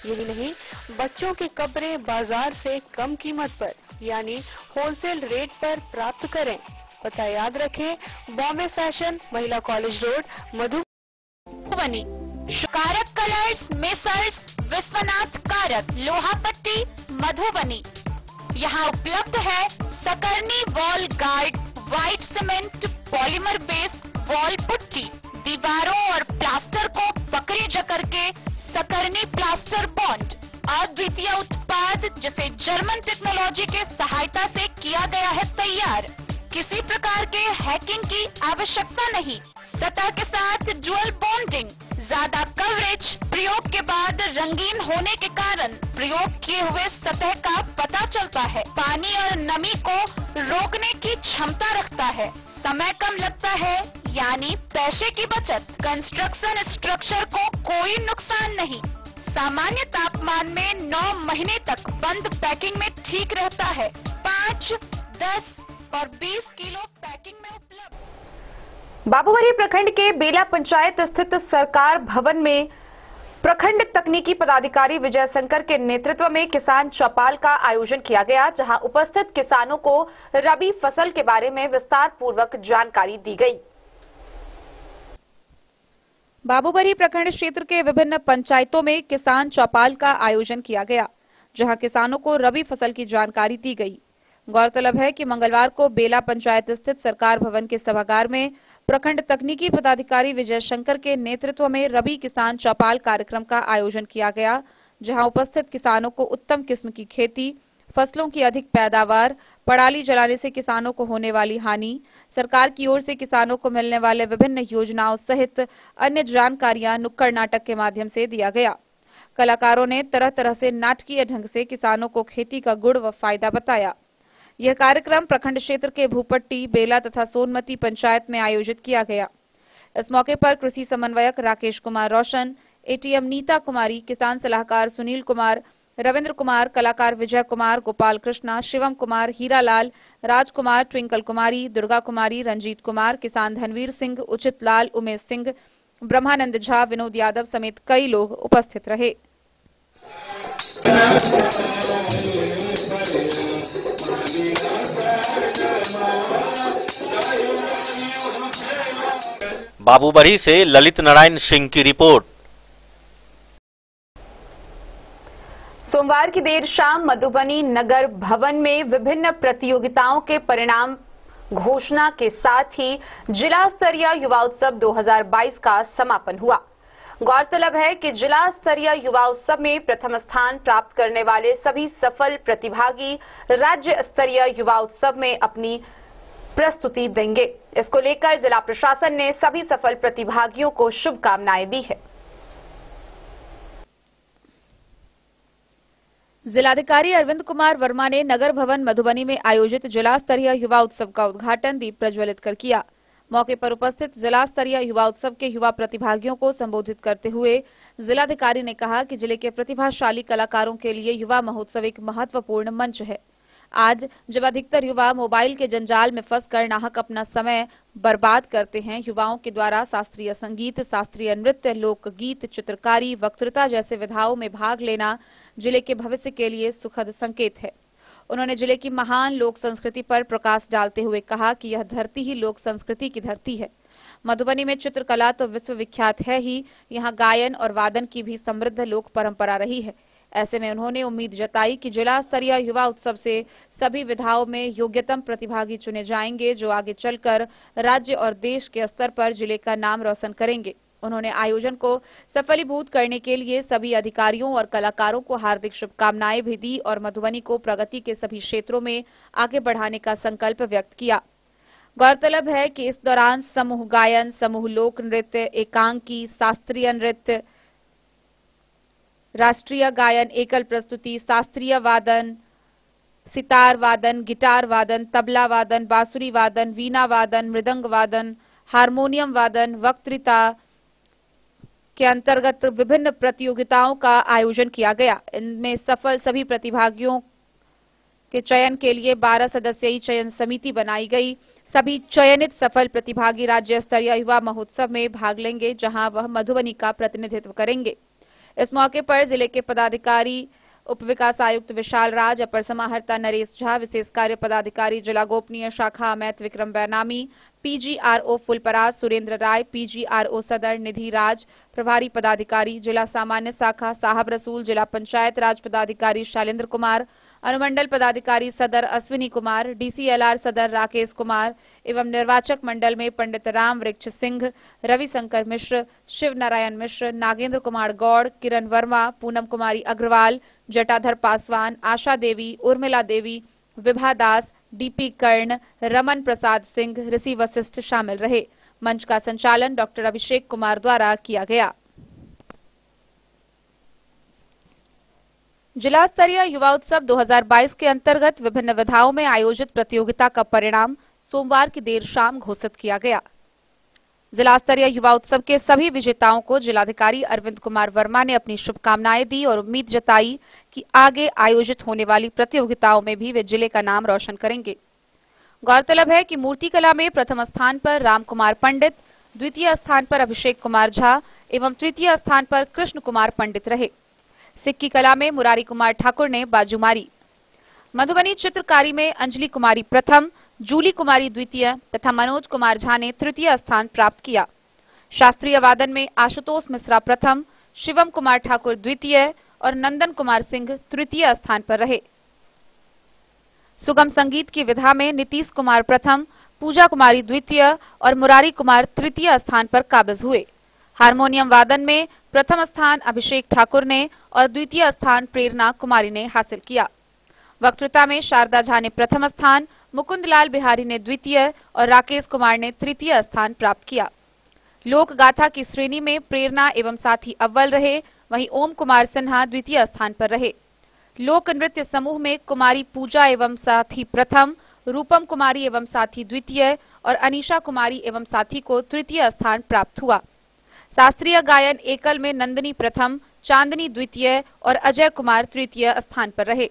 यही नहीं, बच्चों के कपड़े बाजार से कम कीमत पर यानी होलसेल रेट पर प्राप्त करें। पता याद रखें, बॉम्बे फैशन, महिला कॉलेज रोड, मधुबनी। कारक कलर्स, मेसर्स विश्वनाथ कारक, लोहापट्टी, मधुबनी। यहाँ उपलब्ध है सकरनी wall guard, white cement, polymer base wall putty. दीवारों और प्लास्टर को पकड़ी जकड़ के सकरनी प्लास्टर बॉन्ड, अद्वितीय उत्पाद जिसे जर्मन टेक्नोलॉजी के सहायता से किया गया है तैयार। किसी प्रकार के हैकिंग की आवश्यकता नहीं। सतह के साथ डुअल बॉन्डिंग, ज्यादा कवरेज, प्रयोग के बाद रंगीन होने के कारण प्रयोग किए हुए सतह का पता चलता है। पानी और नमी को रोकने की क्षमता रखता है। समय कम लगता है, यानी पैसे की बचत। कंस्ट्रक्शन स्ट्रक्चर को कोई नुकसान नहीं। सामान्य तापमान में 9 महीने तक बंद पैकिंग में ठीक रहता है। 5, 10 और 20 किलो पैकिंग में उपलब्ध। बाबूवरी प्रखंड के बेला पंचायत स्थित सरकार भवन में प्रखंड तकनीकी पदाधिकारी विजय शंकर के नेतृत्व में किसान चौपाल का आयोजन किया गया, जहां उपस्थित किसानों को रबी फसल के बारे में विस्तार पूर्वक जानकारी दी गई। बाबूबरी प्रखंड क्षेत्र के विभिन्न पंचायतों में किसान चौपाल का आयोजन किया गया, जहां किसानों को रबी फसल की जानकारी दी गई। गौरतलब है कि मंगलवार को बेला पंचायत स्थित सरकार भवन के सभागार में प्रखंड तकनीकी पदाधिकारी विजय शंकर के नेतृत्व में रबी किसान चौपाल कार्यक्रम का आयोजन किया गया, जहां उपस्थित किसानों को उत्तम किस्म की खेती, फसलों की अधिक पैदावार, पराली जलाने से किसानों को होने वाली हानि, सरकार की ओर से किसानों को मिलने वाले विभिन्न योजनाओं सहित अन्य जानकारियां नुक्कड़ नाटक के माध्यम से दिया गया। कलाकारों ने तरह तरह से नाटकीय ढंग से किसानों को खेती का गुण व फायदा बताया। यह कार्यक्रम प्रखंड क्षेत्र के भूपट्टी, बेला तथा सोनमती पंचायत में आयोजित किया गया। इस मौके पर कृषि समन्वयक राकेश कुमार रोशन, एटीएम नीता कुमारी, किसान सलाहकार सुनील कुमार, रविंद्र कुमार, कलाकार विजय कुमार, गोपाल कृष्णा, शिवम कुमार, हीरालाल, राजकुमार, ट्विंकल कुमारी, दुर्गा कुमारी, रंजीत कुमार, किसान धनवीर सिंह, उचित लाल, उमेश सिंह, ब्रह्मानंद झा, विनोद यादव समेत कई लोग उपस्थित रहे। बाबूबरी से ललित नारायण सिंह की रिपोर्ट। सोमवार की देर शाम मधुबनी नगर भवन में विभिन्न प्रतियोगिताओं के परिणाम घोषणा के साथ ही जिला स्तरीय युवा उत्सव 2022 का समापन हुआ। गौरतलब है कि जिला स्तरीय युवा उत्सव में प्रथम स्थान प्राप्त करने वाले सभी सफल प्रतिभागी राज्य स्तरीय युवा उत्सव में अपनी प्रस्तुति देंगे। इसको लेकर जिला प्रशासन ने सभी सफल प्रतिभागियों को शुभकामनाएं दी है। जिलाधिकारी अरविंद कुमार वर्मा ने नगर भवन मधुबनी में आयोजित जिला स्तरीय युवा उत्सव का उद्घाटन दीप प्रज्वलित कर किया। मौके पर उपस्थित जिला स्तरीय युवा उत्सव के युवा प्रतिभागियों को संबोधित करते हुए जिलाधिकारी ने कहा कि जिले के प्रतिभाशाली कलाकारों के लिए युवा महोत्सव एक महत्वपूर्ण मंच है। आज जब अधिकतर युवा मोबाइल के जंजाल में फंसकर नाहक अपना समय बर्बाद करते हैं, युवाओं के द्वारा शास्त्रीय संगीत, शास्त्रीय नृत्य, लोकगीत, चित्रकारी, वक्तृता जैसे विधाओं में भाग लेना जिले के भविष्य के लिए सुखद संकेत है। उन्होंने जिले की महान लोक संस्कृति पर प्रकाश डालते हुए कहा कि यह धरती ही लोक संस्कृति की धरती है। मधुबनी में चित्रकला तो विश्वविख्यात है ही, यहाँ गायन और वादन की भी समृद्ध लोक परंपरा रही है। ऐसे में उन्होंने उम्मीद जताई कि जिला स्तरीय युवा उत्सव से सभी विधाओं में योग्यतम प्रतिभागी चुने जाएंगे, जो आगे चलकर राज्य और देश के स्तर पर जिले का नाम रोशन करेंगे। उन्होंने आयोजन को सफलीभूत करने के लिए सभी अधिकारियों और कलाकारों को हार्दिक शुभकामनाएं भी दी और मधुबनी को प्रगति के सभी क्षेत्रों में आगे बढ़ाने का संकल्प व्यक्त किया। गौरतलब है कि इस दौरान समूह गायन, समूह लोक नृत्य, एकांकी, शास्त्रीय नृत्य, राष्ट्रीय गायन, एकल प्रस्तुति, शास्त्रीय वादन, सितार वादन, गिटार वादन, तबला वादन, बांसुरी वादन, वीणा वादन, मृदंग वादन, हारमोनियम वादन, वक्तृता के अंतर्गत विभिन्न प्रतियोगिताओं का आयोजन किया गया। इनमें सफल सभी प्रतिभागियों के चयन के लिए 12 सदस्यीय चयन समिति बनाई गई। सभी चयनित सफल प्रतिभागी राज्य स्तरीय युवा महोत्सव में भाग लेंगे, जहां वह मधुबनी का प्रतिनिधित्व करेंगे। इस मौके पर जिले के पदाधिकारी उप विकास आयुक्त विशाल राज, अपर समाहर्ता नरेश झा, विशेष कार्य पदाधिकारी जिला गोपनीय शाखा अमैत विक्रम बैनामी, पीजीआरओ फुलपराज सुरेंद्र राय, पीजीआरओ सदर निधि राज, प्रभारी पदाधिकारी जिला सामान्य शाखा साहब रसूल, जिला पंचायत राज पदाधिकारी शैलेंद्र कुमार, अनुमंडल पदाधिकारी सदर अश्विनी कुमार, डीसीएलआर सदर राकेश कुमार एवं निर्वाचक मंडल में पंडित राम वृक्ष सिंह, रविशंकर मिश्र, शिव नारायण मिश्र, नागेंद्र कुमार गौड़, किरण वर्मा, पूनम कुमारी अग्रवाल, जटाधर पासवान, आशा देवी, उर्मिला देवी, विभा दास, डीपी कर्ण, रमन प्रसाद सिंह, ऋषि वशिष्ठ शामिल रहे। मंच का संचालन डॉक्टर अभिषेक कुमार द्वारा किया गया। जिला स्तरीय युवा उत्सव 2022 के अंतर्गत विभिन्न विधाओं में आयोजित प्रतियोगिता का परिणाम सोमवार की देर शाम घोषित किया गया। जिला स्तरीय युवा उत्सव के सभी विजेताओं को जिलाधिकारी अरविंद कुमार वर्मा ने अपनी शुभकामनाएं दी और उम्मीद जताई कि आगे आयोजित होने वाली प्रतियोगिताओं में भी वे जिले का नाम रोशन करेंगे। गौरतलब है कि मूर्तिकला में प्रथम स्थान पर राम कुमार पंडित, द्वितीय स्थान पर अभिषेक कुमार झा, एवं तृतीय स्थान पर कृष्ण कुमार पंडित रहे। सिक्की कला में मुरारी कुमार ठाकुर ने बाजू मारी। मधुबनी चित्रकारी में अंजलि कुमारी प्रथम, जूली कुमारी द्वितीय तथा मनोज कुमार झा ने तृतीय स्थान प्राप्त किया। शास्त्रीय वादन में आशुतोष मिश्रा प्रथम, शिवम कुमार ठाकुर द्वितीय और नंदन कुमार सिंह तृतीय स्थान पर रहे। सुगम संगीत की विधा में नीतीश कुमार प्रथम, पूजा कुमारी द्वितीय और मुरारी कुमार तृतीय स्थान पर काबिज हुए। हारमोनियम वादन में प्रथम स्थान अभिषेक ठाकुर ने और द्वितीय स्थान प्रेरणा कुमारी ने हासिल किया। वक्तृता में शारदा झा ने प्रथम स्थान, मुकुंदलाल बिहारी ने द्वितीय और राकेश कुमार ने तृतीय स्थान प्राप्त किया। लोक गाथा की श्रेणी में प्रेरणा एवं साथी अव्वल रहे, वहीं ओम कुमार सिन्हा द्वितीय स्थान पर रहे। लोक नृत्य समूह में कुमारी पूजा एवं साथी प्रथम, रूपम कुमारी एवं साथी द्वितीय और अनीशा कुमारी एवं साथी को तृतीय स्थान प्राप्त हुआ। शास्त्रीय गायन एकल में नंदिनी प्रथम, चांदनी द्वितीय और अजय कुमार तृतीय स्थान पर रहे।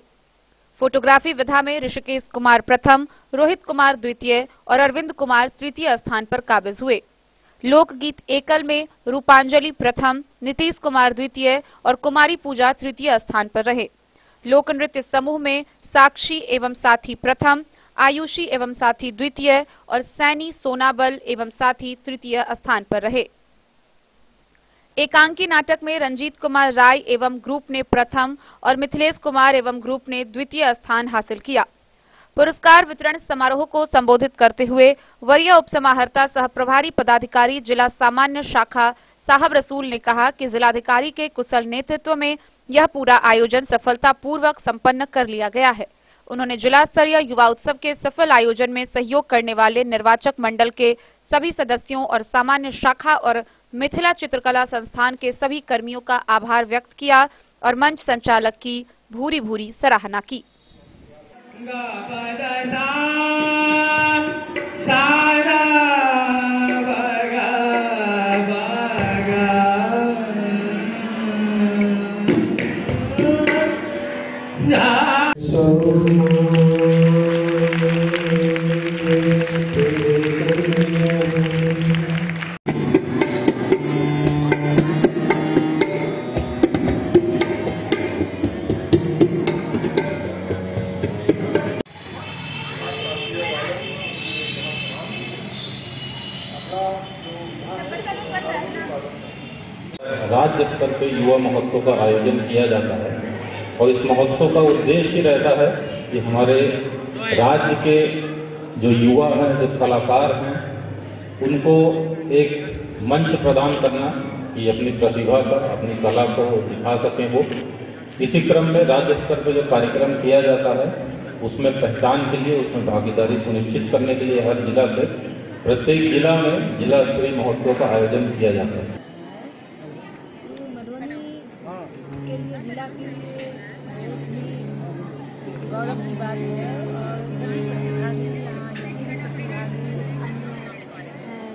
फोटोग्राफी विधा में ऋषिकेश कुमार प्रथम, रोहित कुमार द्वितीय और अरविंद कुमार तृतीय स्थान पर काबिज हुए। लोकगीत एकल में रूपांजलि प्रथम, नीतीश कुमार द्वितीय और कुमारी पूजा तृतीय स्थान पर रहे। लोक नृत्य समूह में साक्षी एवं साथी प्रथम, आयुषी एवं साथी द्वितीय और सैनी सोनाबल एवं साथी तृतीय स्थान पर रहे। एकांकी नाटक में रंजीत कुमार राय एवं ग्रुप ने प्रथम और मिथिलेश कुमार एवं ग्रुप ने द्वितीय स्थान हासिल किया। पुरस्कार वितरण समारोह को संबोधित करते हुए वरीय उपसमाहर्ता सह प्रभारी पदाधिकारी जिला सामान्य शाखा साहब रसूल ने कहा कि जिलाधिकारी के कुशल नेतृत्व में यह पूरा आयोजन सफलतापूर्वक संपन्न कर लिया गया है। उन्होंने जिला स्तरीय युवा उत्सव के सफल आयोजन में सहयोग करने वाले निर्वाचक मंडल के सभी सदस्यों और सामान्य शाखा और मिथिला चित्रकला संस्थान के सभी कर्मियों का आभार व्यक्त किया और मंच संचालक की भूरी भूरी सराहना की। राज्य स्तर पर युवा महोत्सव का आयोजन किया जाता है और इस महोत्सव का उद्देश्य ही रहता है कि हमारे राज्य के जो युवा हैं, जो कलाकार हैं, उनको एक मंच प्रदान करना कि अपनी प्रतिभा का, अपनी कला को दिखा सकें वो। इसी क्रम में राज्य स्तर पर जो कार्यक्रम किया जाता है उसमें पहचान के लिए, उसमें भागीदारी सुनिश्चित करने के लिए हर जिला से प्रत्येक जिला में जिला स्तरीय महोत्सव का आयोजन किया जाता है। जिला के लिए गौरव की बात है और सभी प्रतिभागी यहाँ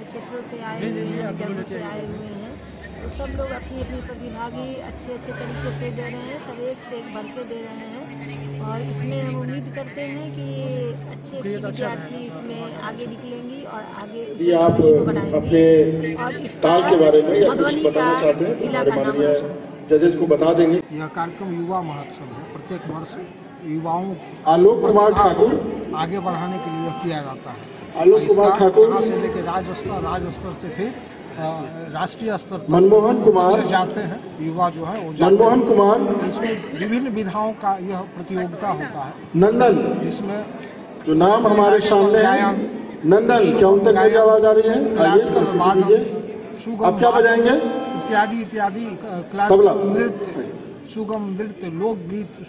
क्षेत्रों से आए हुए हैं, जगहों से आए हुए हैं, तो सब लोग अपनी अपनी प्रतिभागी अच्छे तरीके से दे रहे हैं, सब एक से एक बढ़ के दे रहे हैं और इसमें हम उम्मीद करते हैं कि अच्छे विद्यार्थी इसमें आगे निकलेंगी और आगे आप अपने और इस ताल के बारे में या कुछ बताना चाहते हैं तो हमारे माननीय जजेस को बता देंगे। यह कार्यक्रम युवा महोत्सव है। प्रत्येक वर्ष युवाओं आलोक कुमार ठाकुर आगे बढ़ाने के लिए किया जाता है। आलोक कुमार ठाकुर यहाँ से लेकर राज्य स्तर से फिर राष्ट्रीय स्तर पर मनमोहन कुमार जाते हैं। युवा जो है वो मनमोहन कुमार, इसमें विभिन्न विधाओं का यह प्रतियोगिता होता है। नंदन, इसमें जो नाम हमारे सामने है नंदन, क्या उन तक मेरी आवाज आ रही है? आप क्या बजाएंगे? इत्यादि नृत्य, सुगम नृत्य, लोकगीत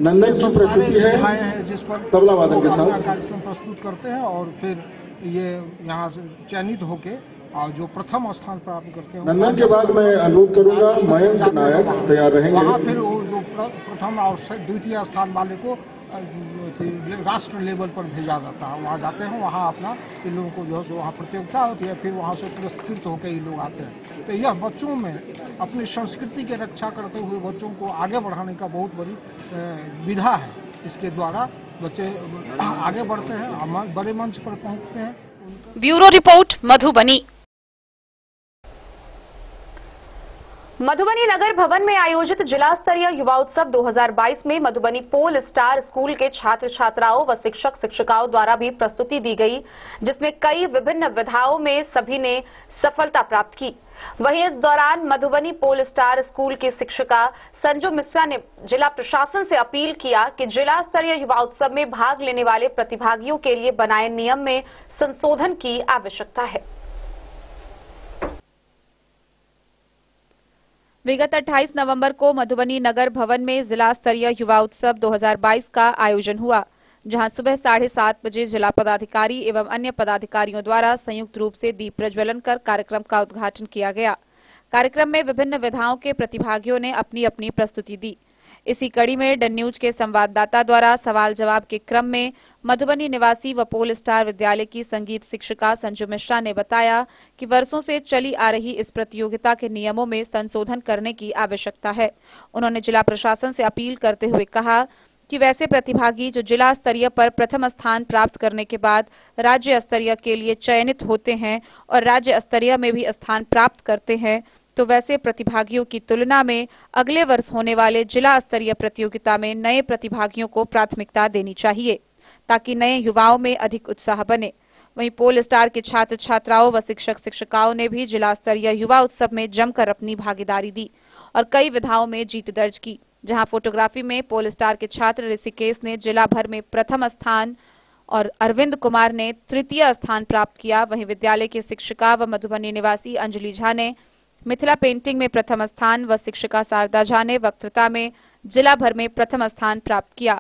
नंदन की प्रस्तुति है जिस पर तबला वादन के साथ कार्यक्रम प्रस्तुत करते हैं और फिर ये यहाँ से चयनित होके और जो प्रथम स्थान प्राप्त करते हैं नंदन के बाद मैं अनुरोध करूंगा मयंक नायक तैयार रहेंगे। वहाँ फिर जो प्रथम और द्वितीय स्थान वाले को राष्ट्र लेवल पर भेजा जाता है। वहाँ जाते हैं, वहाँ अपना इन लोगों को जो वहाँ प्रतियोगिता होती है, फिर वहाँ से पुरस्कृत होकर ये लोग आते हैं। तो यह बच्चों में अपनी संस्कृति की रक्षा करते हुए बच्चों को आगे बढ़ाने का बहुत बड़ी विधा है। इसके द्वारा बच्चे आगे बढ़ते हैं, बड़े मंच पर पहुँचते हैं। Bureau report, Madhubani. मधुबनी नगर भवन में आयोजित जिला स्तरीय युवा उत्सव 2022 में मधुबनी पोल स्टार स्कूल के छात्र छात्राओं व शिक्षक शिक्षिकाओं द्वारा भी प्रस्तुति दी गई, जिसमें कई विभिन्न विधाओं में सभी ने सफलता प्राप्त की। वहीं इस दौरान मधुबनी पोल स्टार स्कूल की शिक्षिका संजू मिश्रा ने जिला प्रशासन से अपील किया कि जिला स्तरीय युवा उत्सव में भाग लेने वाले प्रतिभागियों के लिए बनाए नियम में संशोधन की आवश्यकता है। विगत 28 नवंबर को मधुबनी नगर भवन में जिला स्तरीय युवा उत्सव 2022 का आयोजन हुआ, जहां सुबह 7:30 बजे जिला पदाधिकारी एवं अन्य पदाधिकारियों द्वारा संयुक्त रूप से दीप प्रज्वलन कर कार्यक्रम का उद्घाटन किया गया। कार्यक्रम में विभिन्न विधाओं के प्रतिभागियों ने अपनी अपनी प्रस्तुति दी। इसी कड़ी में डन न्यूज के संवाददाता द्वारा सवाल जवाब के क्रम में मधुबनी निवासी व पोल स्टार विद्यालय की संगीत शिक्षिका संजू मिश्रा ने बताया कि वर्षों से चली आ रही इस प्रतियोगिता के नियमों में संशोधन करने की आवश्यकता है। उन्होंने जिला प्रशासन से अपील करते हुए कहा कि वैसे प्रतिभागी जो जिला स्तरीय पर प्रथम स्थान प्राप्त करने के बाद राज्य स्तरीय के लिए चयनित होते हैं और राज्य स्तरीय में भी स्थान प्राप्त करते हैं, तो वैसे प्रतिभागियों की तुलना में अगले वर्ष होने वाले जिला स्तरीय प्रतियोगिता में नए प्रतिभागियों को प्राथमिकता देनी चाहिए, ताकि नए युवाओं में अधिक उत्साह बने। वहीं पोल स्टार के छात्र छात्राओं व शिक्षक शिक्षिकाओं ने भी जिला स्तरीय युवा उत्सव में जमकर अपनी भागीदारी दी और कई विधाओं में जीत दर्ज की, जहां फोटोग्राफी में पोल स्टार के छात्र ऋषिकेश ने जिला भर में प्रथम स्थान और अरविंद कुमार ने तृतीय स्थान प्राप्त किया। वहीं विद्यालय की शिक्षिका व मधुबनी निवासी अंजलि झा ने मिथिला पेंटिंग में प्रथम स्थान व शिक्षिका शारदा झा ने वक्तृता में जिला भर में प्रथम स्थान प्राप्त किया।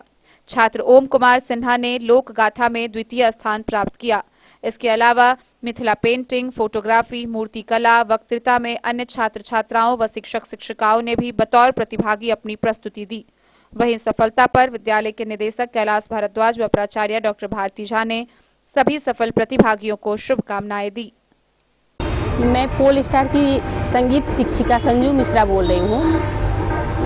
छात्र ओम कुमार सिन्हा ने लोक गाथा में द्वितीय स्थान प्राप्त किया। इसके अलावा मिथिला पेंटिंग, फोटोग्राफी, मूर्ति कला, वक्तृता में अन्य छात्र छात्राओं व शिक्षक शिक्षिकाओं ने भी बतौर प्रतिभागी अपनी प्रस्तुति दी। वहीं सफलता पर विद्यालय के निदेशक कैलाश भारद्वाज व प्राचार्य डॉक्टर भारती झा ने सभी सफल प्रतिभागियों को शुभकामनाएं दी। मैं पोल स्टार की संगीत शिक्षिका संजू मिश्रा बोल रही हूँ।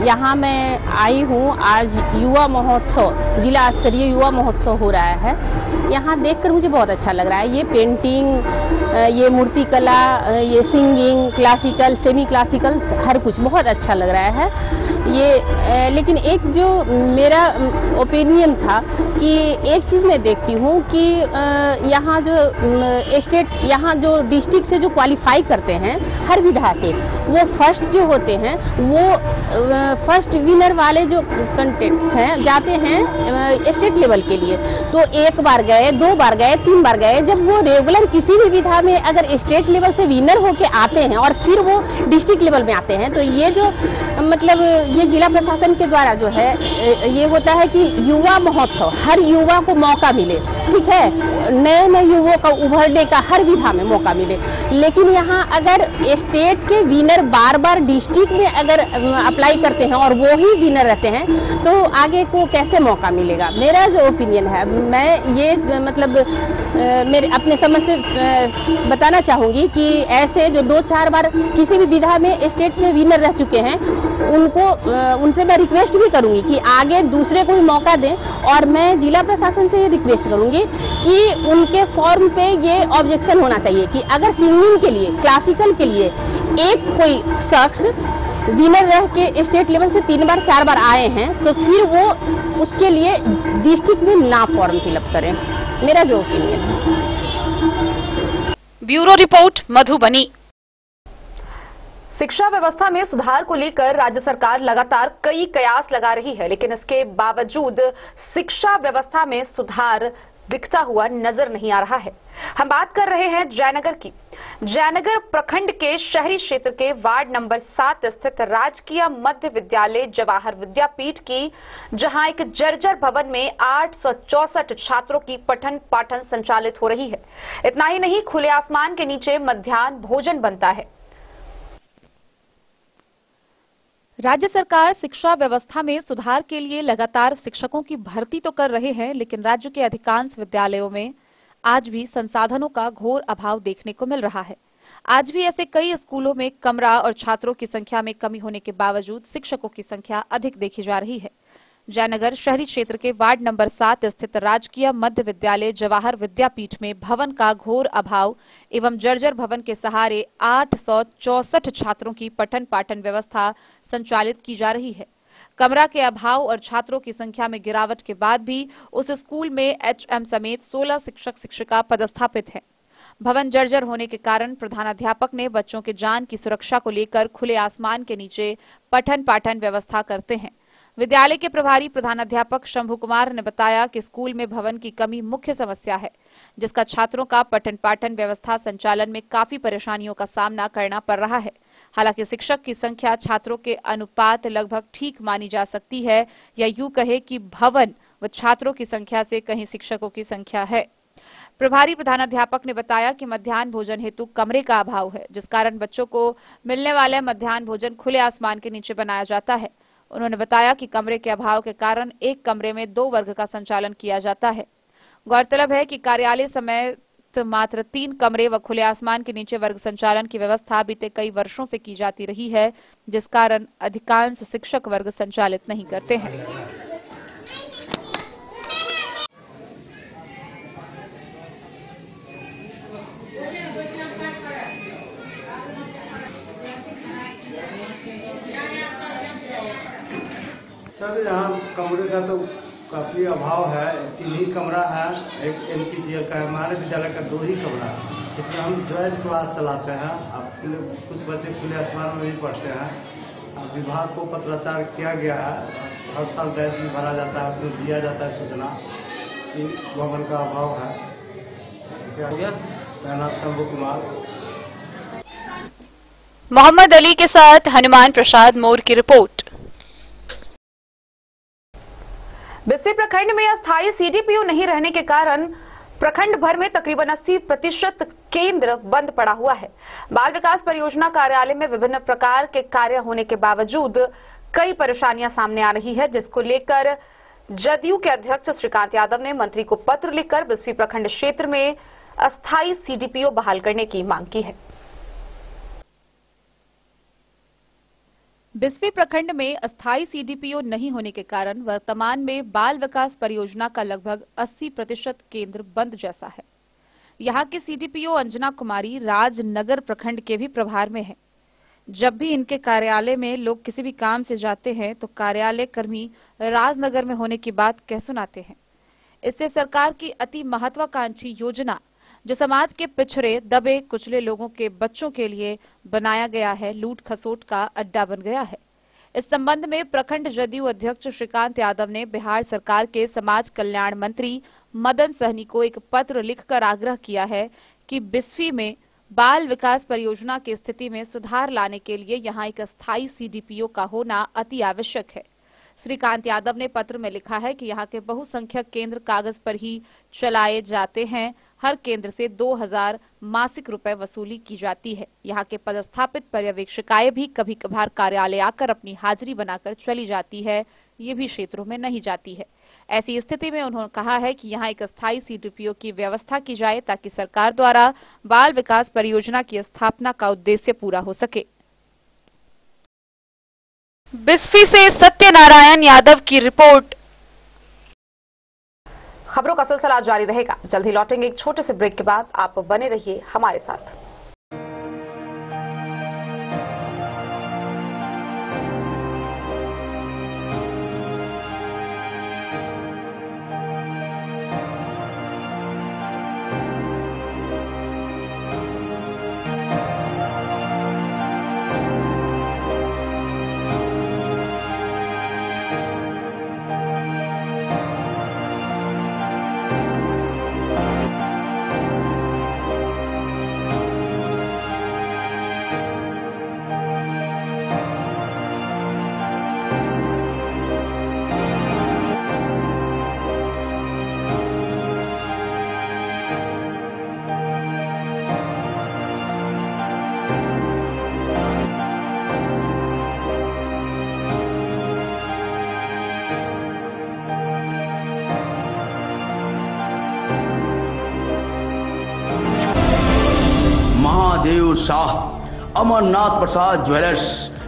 यहाँ मैं आई हूँ, आज युवा महोत्सव, जिला स्तरीय युवा महोत्सव हो रहा है। यहाँ देखकर मुझे बहुत अच्छा लग रहा है। ये पेंटिंग, ये मूर्ति कला, ये सिंगिंग, क्लासिकल, सेमी क्लासिकल, हर कुछ बहुत अच्छा लग रहा है। ये लेकिन एक जो मेरा ओपिनियन था कि एक चीज़ मैं देखती हूँ कि यहाँ जो स्टेट, यहाँ जो डिस्ट्रिक्ट से जो क्वालिफाई करते हैं हर विधा से, वो फर्स्ट जो होते हैं वो फर्स्ट विनर वाले जो कंटेंट हैं जाते हैं स्टेट लेवल के लिए। तो एक बार गए, 2 बार गए, 3 बार गए, जब वो रेगुलर किसी भी विधा में अगर स्टेट लेवल से विनर होके आते हैं और फिर वो डिस्ट्रिक्ट लेवल में आते हैं, तो ये जो मतलब ये जिला प्रशासन के द्वारा जो है ये होता है कि युवा महोत्सव, हर युवा को मौका मिले, ठीक है, नए नए युवाओं का उभरने का हर विधा में मौका मिले। लेकिन यहाँ अगर स्टेट के विनर बार बार डिस्ट्रिक्ट में अगर अप्लाई करते हैं और वो ही विनर रहते हैं, तो आगे को कैसे मौका मिलेगा? मेरा जो ओपिनियन है, मैं ये मतलब मेरे अपने समझ से बताना चाहूँगी कि ऐसे जो 2-4 बार किसी भी विधा में स्टेट में विनर रह चुके हैं, उनसे मैं रिक्वेस्ट भी करूँगी कि आगे दूसरे को भी मौका दें। और मैं जिला प्रशासन से ये रिक्वेस्ट करूँगी कि उनके फॉर्म पे ये ऑब्जेक्शन होना चाहिए कि अगर सिंगिंग के लिए, क्लासिकल के लिए एक कोई शख्स विनर रह के स्टेट लेवल से 3 बार 4 बार आए हैं, तो फिर वो उसके लिए डिस्ट्रिक्ट में ना फॉर्म फिलअप करें, मेरा जो ओपिनियन है। Bureau report, Madhubani. शिक्षा व्यवस्था में सुधार को लेकर राज्य सरकार लगातार कई कयास लगा रही है, लेकिन इसके बावजूद शिक्षा व्यवस्था में सुधार दिखता हुआ नजर नहीं आ रहा है। हम बात कर रहे हैं जयनगर की। जयनगर प्रखंड के शहरी क्षेत्र के वार्ड नंबर 7 स्थित राजकीय मध्य विद्यालय जवाहर विद्यापीठ की, जहां एक जर्जर भवन में 864 छात्रों की पठन पाठन संचालित हो रही है। इतना ही नहीं, खुले आसमान के नीचे मध्याह्न भोजन बनता है। राज्य सरकार शिक्षा व्यवस्था में सुधार के लिए लगातार शिक्षकों की भर्ती तो कर रहे हैं, लेकिन राज्य के अधिकांश विद्यालयों में आज भी संसाधनों का घोर अभाव देखने को मिल रहा है। आज भी ऐसे कई स्कूलों में कमरा और छात्रों की संख्या में कमी होने के बावजूद शिक्षकों की संख्या अधिक देखी जा रही है। जयनगर शहरी क्षेत्र के वार्ड नंबर 7 स्थित राजकीय मध्य विद्यालय जवाहर विद्यापीठ में भवन का घोर अभाव एवं जर्जर भवन के सहारे 864 छात्रों की पठन पाठन व्यवस्था संचालित की जा रही है। कमरा के अभाव और छात्रों की संख्या में गिरावट के बाद भी उस स्कूल में एचएम समेत 16 शिक्षक शिक्षिका पदस्थापित हैं। भवन जर्जर होने के कारण प्रधानाध्यापक ने बच्चों के जान की सुरक्षा को लेकर खुले आसमान के नीचे पठन पाठन व्यवस्था करते हैं। विद्यालय के प्रभारी प्रधानाध्यापक शंभू कुमार ने बताया कि स्कूल में भवन की कमी मुख्य समस्या है, जिसका छात्रों का पठन पाठन व्यवस्था संचालन में काफी परेशानियों का सामना करना पड़ रहा है। हालांकि शिक्षक की संख्या छात्रों के अनुपात लगभग ठीक मानी जा सकती है, या यूं कहे कि भवन व छात्रों की संख्या से कहीं शिक्षकों की संख्या है। प्रभारी प्रधानाध्यापक ने बताया कि मध्याह्न भोजन हेतु कमरे का अभाव है, जिस कारण बच्चों को मिलने वाले मध्याह्न भोजन खुले आसमान के नीचे बनाया जाता है। उन्होंने बताया कि कमरे के अभाव के कारण एक कमरे में 2 वर्ग का संचालन किया जाता है। गौरतलब है कि कार्यालय समेत मात्र 3 कमरे व खुले आसमान के नीचे वर्ग संचालन की व्यवस्था बीते कई वर्षों से की जाती रही है, जिस कारण अधिकांश शिक्षक वर्ग संचालित नहीं करते हैं। सर, यहाँ कमरे का तो काफी अभाव है। 3 ही कमरा है, एक एलपीजीएल का है। हमारे विद्यालय का 2 ही कमरा है, जिसमें हम ज्वाइंट क्लास चलाते हैं। अब कुछ बच्चे खुले आसमान में भी पढ़ते हैं। विभाग को पत्राचार किया गया है, हर साल बैच भी भरा जाता है, उसमें दिया जाता है सूचना कि भवन का अभाव है। क्या हो गया? मेरा नाम शंभू कुमार। मोहम्मद अली के साथ हनुमान प्रसाद मोर की रिपोर्ट। बिस्फी प्रखंड में अस्थायी सीडीपीओ नहीं रहने के कारण प्रखंड भर में तकरीबन 80% केंद्र बंद पड़ा हुआ है। बाल विकास परियोजना कार्यालय में विभिन्न प्रकार के कार्य होने के बावजूद कई परेशानियां सामने आ रही है, जिसको लेकर जदयू के अध्यक्ष श्रीकांत यादव ने मंत्री को पत्र लिखकर बिस्फी प्रखंड क्षेत्र में अस्थायी सीडीपीओ बहाल करने की मांग की है। बिस्फी प्रखंड में अस्थायी सीडीपीओ नहीं होने के कारण वर्तमान में बाल विकास परियोजना का लगभग 80% केंद्र बंद जैसा है। यहां के सीडीपीओ अंजना कुमारी राजनगर प्रखंड के भी प्रभार में है। जब भी इनके कार्यालय में लोग किसी भी काम से जाते हैं तो कार्यालय कर्मी राजनगर में होने की बात कह सुनाते हैं। इससे सरकार की अति महत्वाकांक्षी योजना, जो समाज के पिछड़े दबे कुचले लोगों के बच्चों के लिए बनाया गया है, लूट खसोट का अड्डा बन गया है। इस संबंध में प्रखंड जदयू अध्यक्ष श्रीकांत यादव ने बिहार सरकार के समाज कल्याण मंत्री मदन सहनी को एक पत्र लिखकर आग्रह किया है कि बिस्फी में बाल विकास परियोजना की स्थिति में सुधार लाने के लिए यहां एक अस्थायी सीडीपीओ का होना अति आवश्यक है। श्रीकांत यादव ने पत्र में लिखा है कि यहाँ के बहुसंख्यक केंद्र कागज पर ही चलाए जाते हैं। हर केंद्र से 2000 मासिक रुपए वसूली की जाती है। यहाँ के पदस्थापित पर्यवेक्षिकाएं भी कभी कभार कार्यालय आकर अपनी हाजिरी बनाकर चली जाती है, ये भी क्षेत्रों में नहीं जाती है। ऐसी स्थिति में उन्होंने कहा है कि यहाँ एक अस्थायी सीडीपीओ की व्यवस्था की जाए ताकि सरकार द्वारा बाल विकास परियोजना की स्थापना का उद्देश्य पूरा हो सके। बिस्फी से सत्यनारायण यादव की रिपोर्ट। खबरों का सिलसिला जारी रहेगा। जल्द ही लौटेंगे एक छोटे से ब्रेक के बाद। आप बने रहिए हमारे साथ। महादेव शाह, अमरनाथ प्रसाद ज्वेलर्स,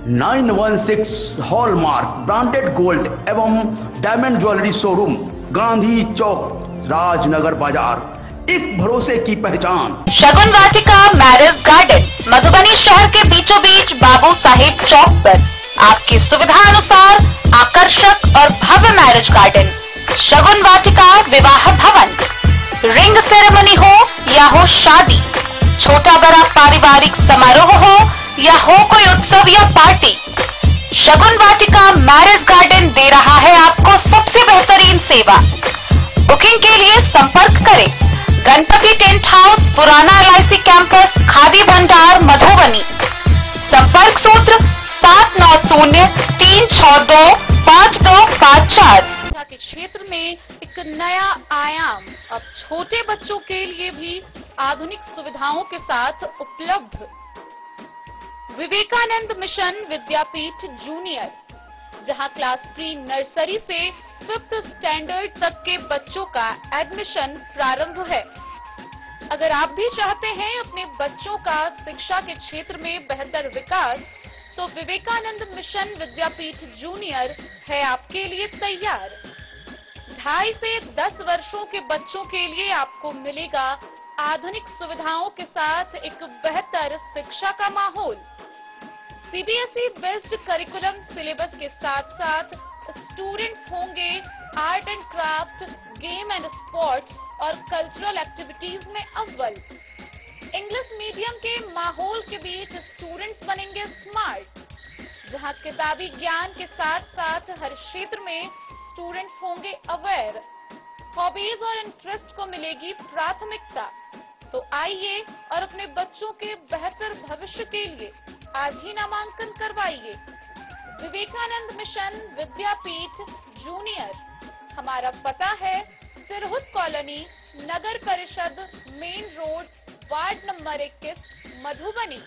916 हॉलमार्क ब्रांडेड गोल्ड एवं डायमंड ज्वेलरी शोरूम, गांधी चौक, राजनगर बाजार, एक भरोसे की पहचान। शगुन वाटिका मैरिज गार्डन, मधुबनी शहर के बीचों बीच बाबू साहेब चौक पर आपकी सुविधा अनुसार आकर्षक और भव्य मैरिज गार्डन। शगुन वाटिका विवाह भवन, रिंग सेरेमनी हो या हो शादी, छोटा बड़ा पारिवारिक समारोह हो या हो कोई उत्सव या पार्टी, शगुन वाटिका मैरिज गार्डन दे रहा है आपको सबसे बेहतरीन सेवा। बुकिंग के लिए संपर्क करें गणपति टेंट हाउस, पुराना LIC कैंपस, खादी भंडार, मधुबनी। संपर्क सूत्र 7903625254। के क्षेत्र में एक नया आयाम अब छोटे बच्चों के लिए भी आधुनिक सुविधाओं के साथ उपलब्ध। विवेकानंद मिशन विद्यापीठ जूनियर, जहां क्लास प्री नर्सरी से 5th स्टैंडर्ड तक के बच्चों का एडमिशन प्रारंभ है। अगर आप भी चाहते हैं अपने बच्चों का शिक्षा के क्षेत्र में बेहतर विकास, तो विवेकानंद मिशन विद्यापीठ जूनियर है आपके लिए तैयार। 2.5 से 10 वर्षों के बच्चों के लिए आपको मिलेगा आधुनिक सुविधाओं के साथ एक बेहतर शिक्षा का माहौल। CBSE बेस्ड करिकुलम सिलेबस के साथ साथ स्टूडेंट्स होंगे art and craft, game and sports और कल्चरल एक्टिविटीज में अव्वल। इंग्लिश मीडियम के माहौल के बीच स्टूडेंट्स बनेंगे स्मार्ट, जहां किताबी ज्ञान के साथ साथ हर क्षेत्र में स्टूडेंट्स होंगे अवेयर। हॉबीज और इंटरेस्ट को मिलेगी प्राथमिकता। तो आइए और अपने बच्चों के बेहतर भविष्य के लिए आज ही नामांकन करवाइए। विवेकानंद मिशन विद्यापीठ जूनियर, हमारा पता है सिरहुत कॉलोनी, नगर परिषद, main road, ward number 21, Madhubani.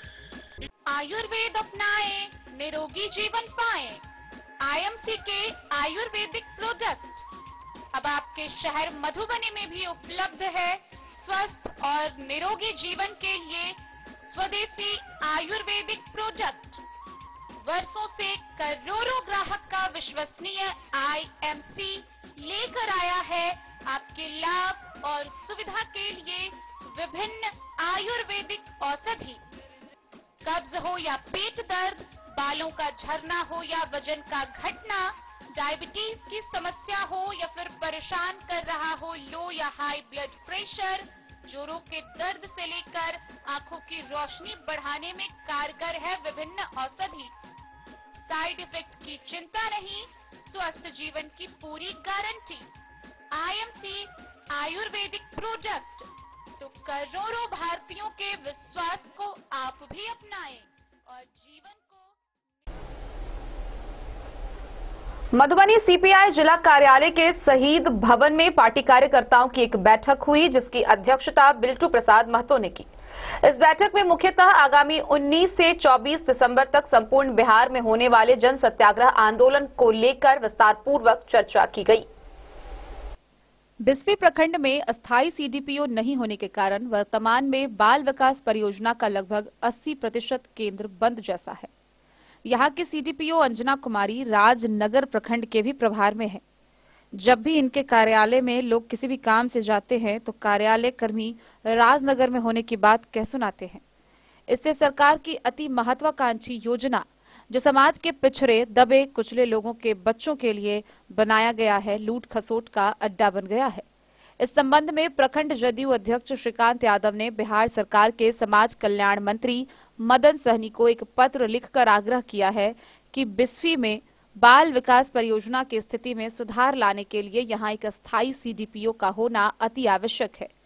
Ayurveda अपनाएं, निरोगी जीवन पाएं। IMC के आयुर्वेदिक प्रोडक्ट अब आपके शहर मधुबनी में भी उपलब्ध है। स्वस्थ और निरोगी जीवन के लिए स्वदेशी आयुर्वेदिक प्रोडक्ट वर्षों से करोड़ों ग्राहक का विश्वसनीय IMC लेकर आया है आपके लाभ और सुविधा के लिए विभिन्न आयुर्वेदिक औषधि। कब्ज हो या पेट दर्द, बालों का झरना हो या वजन का घटना, डायबिटीज की समस्या हो या फिर परेशान कर रहा हो लो या हाई ब्लड प्रेशर, जोड़ों के दर्द से लेकर आंखों की रोशनी बढ़ाने में कारगर है विभिन्न औषधि। साइड इफेक्ट की चिंता नहीं, स्वस्थ जीवन की पूरी गारंटी। IMC आयुर्वेदिक प्रोडक्ट, तो करोड़ों भारतीयों के विश्वास को आप भी अपनाएं और जीवन को। मधुबनी CPI जिला कार्यालय के शहीद भवन में पार्टी कार्यकर्ताओं की एक बैठक हुई, जिसकी अध्यक्षता बिल्टू प्रसाद महतो ने की। इस बैठक में मुख्यतः आगामी 19 से 24 दिसंबर तक संपूर्ण बिहार में होने वाले जन सत्याग्रह आंदोलन को लेकर विस्तारपूर्वक चर्चा की गई। बिस्फी प्रखंड में अस्थायी CDPO नहीं होने के कारण वर्तमान में बाल विकास परियोजना का लगभग 80% केंद्र बंद जैसा है। यहाँ की CDPO अंजना कुमारी राजनगर प्रखंड के भी प्रभार में है। जब भी इनके कार्यालय में लोग किसी भी काम से जाते हैं तो कार्यालय कर्मी राजनगर में होने की बात कह सुनाते हैं। इससे सरकार की अति महत्वाकांक्षी योजना, जो समाज के पिछड़े दबे कुचले लोगों के बच्चों के लिए बनाया गया है, लूट खसोट का अड्डा बन गया है। इस संबंध में प्रखंड जदयू अध्यक्ष श्रीकांत यादव ने बिहार सरकार के समाज कल्याण मंत्री मदन सहनी को एक पत्र लिखकर आग्रह किया है कि बिस्फी में बाल विकास परियोजना की स्थिति में सुधार लाने के लिए यहां एक अस्थायी CDPO का होना अति आवश्यक है।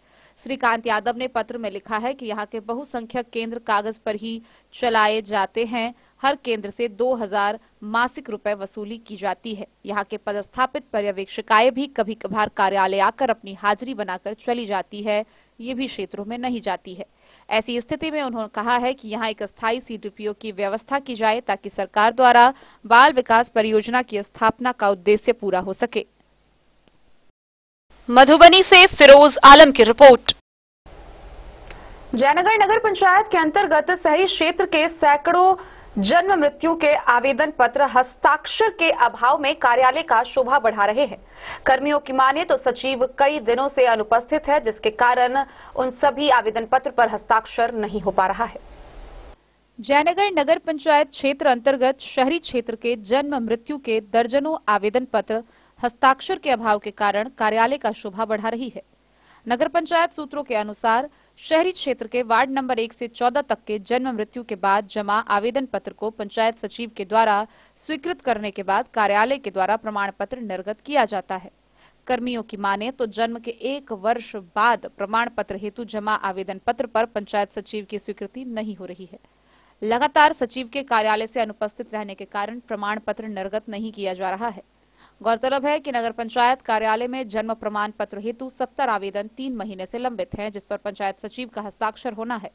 श्रीकांत यादव ने पत्र में लिखा है कि यहाँ के बहुसंख्यक केंद्र कागज पर ही चलाए जाते हैं। हर केंद्र से 2000 मासिक रुपए वसूली की जाती है। यहाँ के पदस्थापित पर्यवेक्षिकाएं भी कभी कभार कार्यालय आकर अपनी हाजिरी बनाकर चली जाती है, ये भी क्षेत्रों में नहीं जाती है। ऐसी स्थिति में उन्होंने कहा है कि यहाँ एक अस्थायी CDPO की व्यवस्था की जाए ताकि सरकार द्वारा बाल विकास परियोजना की स्थापना का उद्देश्य पूरा हो सके। मधुबनी से फिरोज आलम की रिपोर्ट। जयनगर नगर पंचायत के अंतर्गत शहरी क्षेत्र के सैकड़ों जन्म मृत्यु के आवेदन पत्र हस्ताक्षर के अभाव में कार्यालय का शोभा बढ़ा रहे हैं। कर्मियों की माने तो सचिव कई दिनों से अनुपस्थित है, जिसके कारण उन सभी आवेदन पत्र पर हस्ताक्षर नहीं हो पा रहा है। जयनगर नगर पंचायत क्षेत्र अंतर्गत शहरी क्षेत्र के जन्म मृत्यु के दर्जनों आवेदन पत्र हस्ताक्षर के अभाव के कारण कार्यालय का शोभा बढ़ा रही है। नगर पंचायत सूत्रों के अनुसार शहरी क्षेत्र के वार्ड नंबर 1 से 14 तक के जन्म मृत्यु के बाद जमा आवेदन पत्र को पंचायत सचिव के द्वारा स्वीकृत करने के बाद कार्यालय के द्वारा प्रमाण पत्र निर्गत किया जाता है। कर्मियों की माने तो जन्म के 1 वर्ष बाद प्रमाण पत्र हेतु जमा आवेदन पत्र पर पंचायत सचिव की स्वीकृति नहीं हो रही है। लगातार सचिव के कार्यालय से अनुपस्थित रहने के कारण प्रमाण पत्र निर्गत नहीं किया जा रहा है। गौरतलब है कि नगर पंचायत कार्यालय में जन्म प्रमाण पत्र हेतु 70 आवेदन 3 महीने से लंबित हैं, जिस पर पंचायत सचिव का हस्ताक्षर होना है।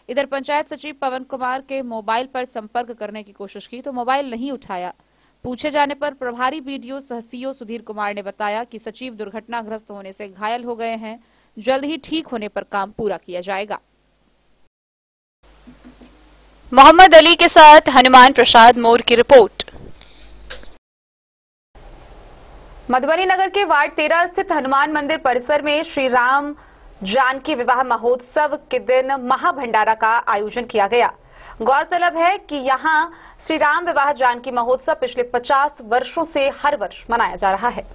इधर पंचायत सचिव पवन कुमार के मोबाइल पर संपर्क करने की कोशिश की तो मोबाइल नहीं उठाया। पूछे जाने पर प्रभारी बीडीओ सह सीओ सुधीर कुमार ने बताया कि सचिव दुर्घटनाग्रस्त होने से घायल हो गए हैं, जल्द ही ठीक होने पर काम पूरा किया जाएगा। मोहम्मद अली के साथ हनुमान प्रसाद मोर की रिपोर्ट। मधुबनी नगर के वार्ड 13 स्थित हनुमान मंदिर परिसर में श्री राम जानकी विवाह महोत्सव के दिन महाभंडारा का आयोजन किया गया। गौरतलब है कि यहां श्री राम विवाह जानकी महोत्सव पिछले 50 वर्षों से हर वर्ष मनाया जा रहा है।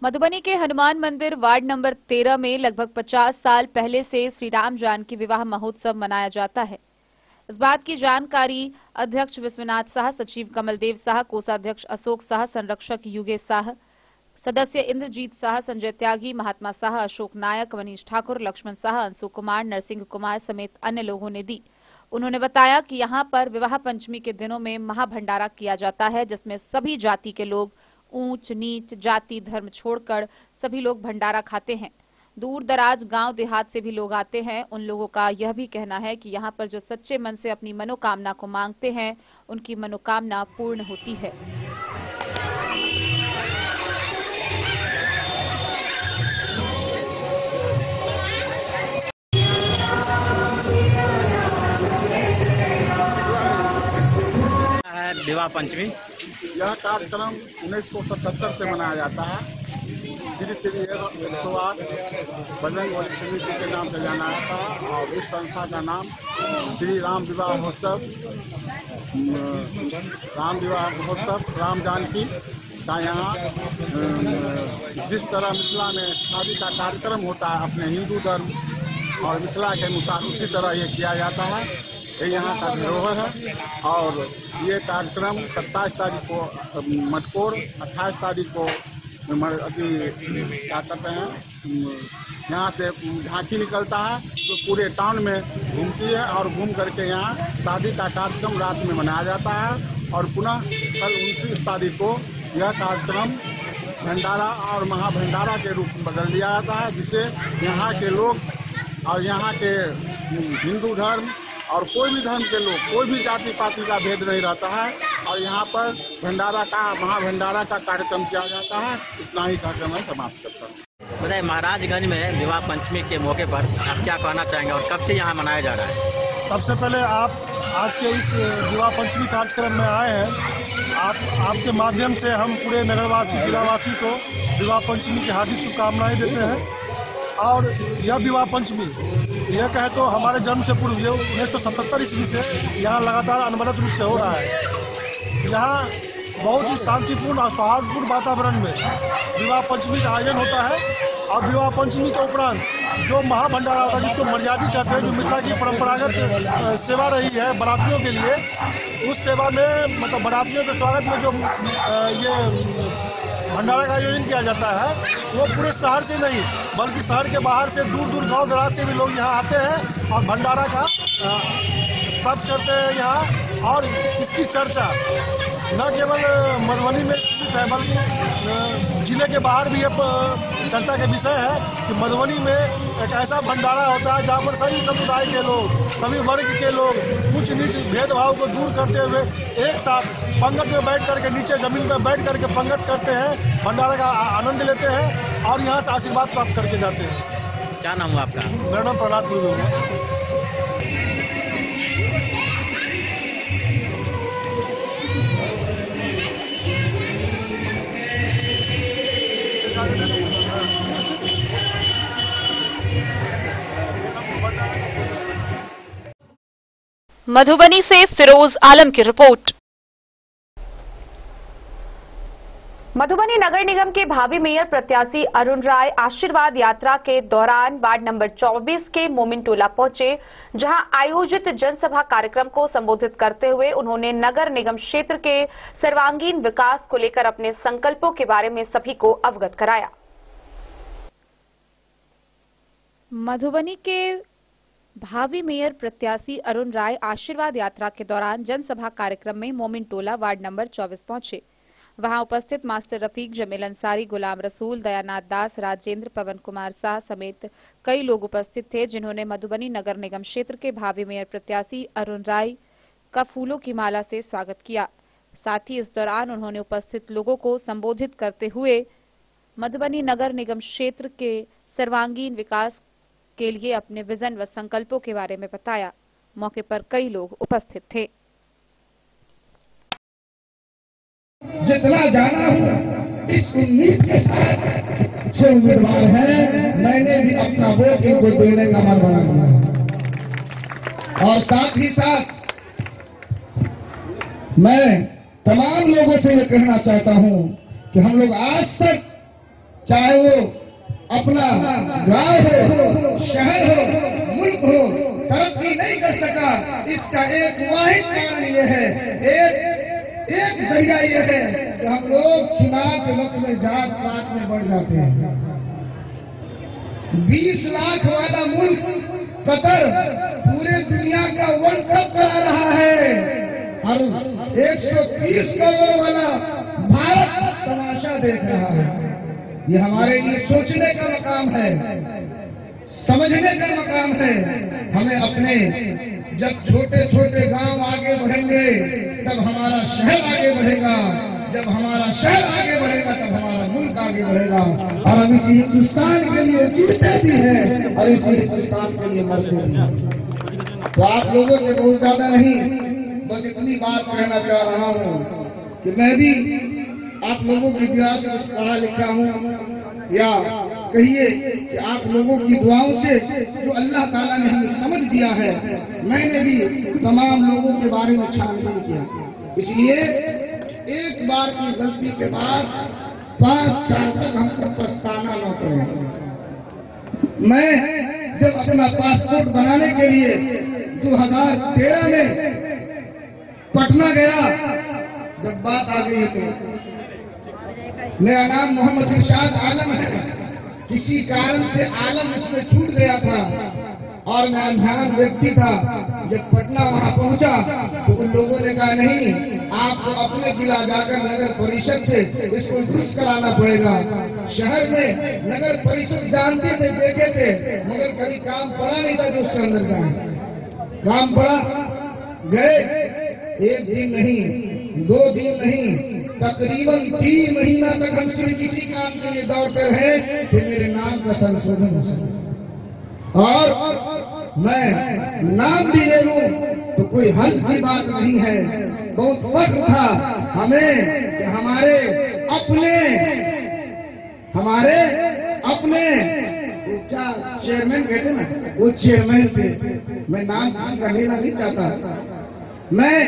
मधुबनी के हनुमान मंदिर वार्ड नंबर 13 में लगभग 50 साल पहले से श्री राम जानकी विवाह महोत्सव मनाया जाता है। इस बात की जानकारी अध्यक्ष विश्वनाथ शाह, सचिव कमलदेव शाह, कोषाध्यक्ष अशोक शाह, संरक्षक युगेश शाह, सदस्य इंद्रजीत शाह, संजय त्यागी, महात्मा शाह, अशोक नायक, मनीष ठाकुर, लक्ष्मण शाह, अंशु कुमार, नरसिंह कुमार समेत अन्य लोगों ने दी। उन्होंने बताया कि यहां पर विवाह पंचमी के दिनों में महाभंडारा किया जाता है, जिसमें सभी जाति के लोग, ऊंच नीच जाति धर्म छोड़कर सभी लोग भंडारा खाते हैं। दूर दराज गांव देहात से भी लोग आते हैं। उन लोगों का यह भी कहना है कि यहां पर जो सच्चे मन से अपनी मनोकामना को मांगते हैं, उनकी मनोकामना पूर्ण होती है। विवाह पंचमी यह कार्यक्रम 1977 से मनाया जाता है। श्री 108 बजरंग बली समिति के नाम से जाना था और इस संस्था का नाम श्री राम विवाह महोत्सव, राम जानकी का यहाँ जिस तरह मिथिला में शादी का कार्यक्रम होता है अपने हिंदू धर्म और मिथिला के अनुसार, उसी तरह ये किया जाता है। ये यहाँ का धरोहर है और ये कार्यक्रम 27 तारीख को मटकोर, 28 तारीख को क्या कहते हैं, यहाँ से झांकी निकलता है जो पूरे टाउन में घूमती है और घूम करके यहाँ शादी का कार्यक्रम रात में मनाया जाता है। और पुनः कल 29 तारीख को यह कार्यक्रम भंडारा और महाभंडारा के रूप में बदल दिया जाता है, जिसे यहाँ के लोग और यहाँ के हिंदू धर्म और कोई भी धर्म के लोग, कोई भी जाति पाति का भेद नहीं रहता है और यहाँ पर भंडारा का महाभंडारा का कार्यक्रम किया जाता है। इतना ही कार्यक्रम मैं समाप्त करता हूँ। बताइए, महाराजगंज में विवाह पंचमी के मौके पर आप क्या कहना चाहेंगे और कब से यहाँ मनाया जा रहा है? सबसे पहले आप आज के इस विवाह पंचमी कार्यक्रम में आए हैं। आपके माध्यम से हम पूरे नगरवासी जिलावासी को विवाह पंचमी की हार्दिक शुभकामनाएं देते हैं। और यह विवाह पंचमी यह कहे तो हमारे जन्म से पूर्व 1977 ईस्वी से यहाँ लगातार अनवरत रूप से हो रहा है। यहाँ बहुत ही शांतिपूर्ण और सौहार्दपूर्ण वातावरण में विवाह पंचमी का आयोजन होता है। और विवाह पंचमी के उपरांत जो महाभंडारा होता है, जिसको मर्यादित कहते हैं, जो मिथिला की परंपरागत सेवा रही है बरातियों के लिए, उस सेवा में मतलब बरातियों के स्वागत में जो ये भंडारा का आयोजन किया जाता है, वो पूरे शहर से नहीं बल्कि शहर के बाहर से दूर दूर गांव दराज से भी लोग यहाँ आते हैं और भंडारा का प्राप्त करते हैं यहाँ। और इसकी चर्चा न केवल मधुबनी में है बल्कि जिले के बाहर भी एक चर्चा के विषय है कि मधुबनी में एक ऐसा भंडारा होता है जहाँ पर सभी समुदाय के लोग, सभी वर्ग के लोग उच्च नीच भेदभाव को दूर करते हुए एक साथ पंगत में बैठ करके, नीचे जमीन पर बैठ करके पंगत करते हैं, भंडारा का आनंद लेते हैं और यहाँ से आशीर्वाद प्राप्त करके जाते हैं। क्या नाम हुआ आपका? मेरा नाम प्रहलाद गुरु है। मधुबनी से फिरोज आलम की रिपोर्ट। मधुबनी नगर निगम के भावी मेयर प्रत्याशी अरुण राय आशीर्वाद यात्रा के दौरान वार्ड नंबर 24 के मोमिन टोला पहुंचे, जहां आयोजित जनसभा कार्यक्रम को संबोधित करते हुए उन्होंने नगर निगम क्षेत्र के सर्वांगीण विकास को लेकर अपने संकल्पों के बारे में सभी को अवगत कराया। मधुबनी के भावी मेयर प्रत्याशी अरुण राय आशीर्वाद यात्रा के दौरान जनसभा कार्यक्रम में मोमिन टोला वार्ड नंबर 24 पहुंचे। वहां उपस्थित मास्टर रफीक, जमील अंसारी, गुलाम रसूल, दयानाथ दास, राजेंद्र, पवन कुमार शाह समेत कई लोग उपस्थित थे, जिन्होंने मधुबनी नगर निगम क्षेत्र के भावी मेयर प्रत्याशी अरुण राय का फूलों की माला से स्वागत किया। साथ ही इस दौरान उन्होंने उपस्थित लोगों को संबोधित करते हुए मधुबनी नगर निगम क्षेत्र के सर्वांगीण विकास के लिए अपने विजन व संकल्पों के बारे में बताया। मौके पर कई लोग उपस्थित थे। जितना जाना हूँ इस उम्मीद के साथ जो उम्मीदवार है, मैंने भी अपना वोट इनको देने का मन बना लिया। और साथ ही साथ मैं तमाम लोगों से ये कहना चाहता हूँ कि हम लोग आज तक, चाहे वो अपना गांव हो, शहर हो, मुल्क हो, तरक्की नहीं कर सका। इसका एक वाहिद कारण ये है, एक जरिया ये है कि हम लोग चुनाव के वक्त में जात पात में बढ़ जाते हैं। 20 लाख वाला मुल्क कतर पूरे दुनिया का वर्ल्ड कप करा रहा है और 130 करोड़ वाला भारत तमाशा देख रहा है। ये हमारे लिए सोचने का मकाम है, समझने का मकाम है। हमें अपने जब छोटे छोटे गांव आगे बढ़ेंगे तब हमारा शहर आगे बढ़ेगा, जब हमारा शहर आगे बढ़ेगा तब हमारा मुल्क आगे बढ़ेगा। और हम इसी हिंदुस्तान के लिए जीते भी हैं और इसी हिंदुस्तान के लिए मरते भी हैं। तो आप लोगों से बहुत ज्यादा नहीं, बस इतनी बात कहना चाह रहा हूँ कि मैं भी आप लोगों की दुआ से कुछ पढ़ा लिखा हूँ, या कहिए कि आप लोगों की दुआओं से जो अल्लाह ताला ने हमें समझ दिया है, मैंने भी तमाम लोगों के बारे में छानबीन किया। इसलिए एक बार की गलती के बाद 5 साल तक हमको पछताना न पड़े। मैं जब अपना पासपोर्ट बनाने के लिए 2013 में पटना गया, जब बात आ गई तो मेरा नाम मोहम्मद इरशाद आलम है, किसी कारण से आलम इसमें छूट गया था और मैं अनजान व्यक्ति था। जब पटना वहां पहुंचा तो उन लोगों ने कहा नहीं, आपको अपने जिला जाकर नगर परिषद से इसको दुरुस्त कराना पड़ेगा। शहर में नगर परिषद जानते थे, देखे थे, मगर कभी काम पड़ा नहीं था जो उसके अंदर जाए। काम पड़ा, गए, 1 दिन नहीं, 2 दिन नहीं, तकरीबन 3 महीना तक हम सिर्फ किसी काम के लिए दौड़ते रहे कि मेरे नाम का संशोधन हो सके। और मैं नाम भी ले लूं तो कोई हल की बात नहीं है। बहुत फख्र था हमें कि हमारे अपने वो क्या चेयरमैन कहते ना, वो चेयरमैन थे। मैं नाम किसी का लेना नहीं चाहता। मैं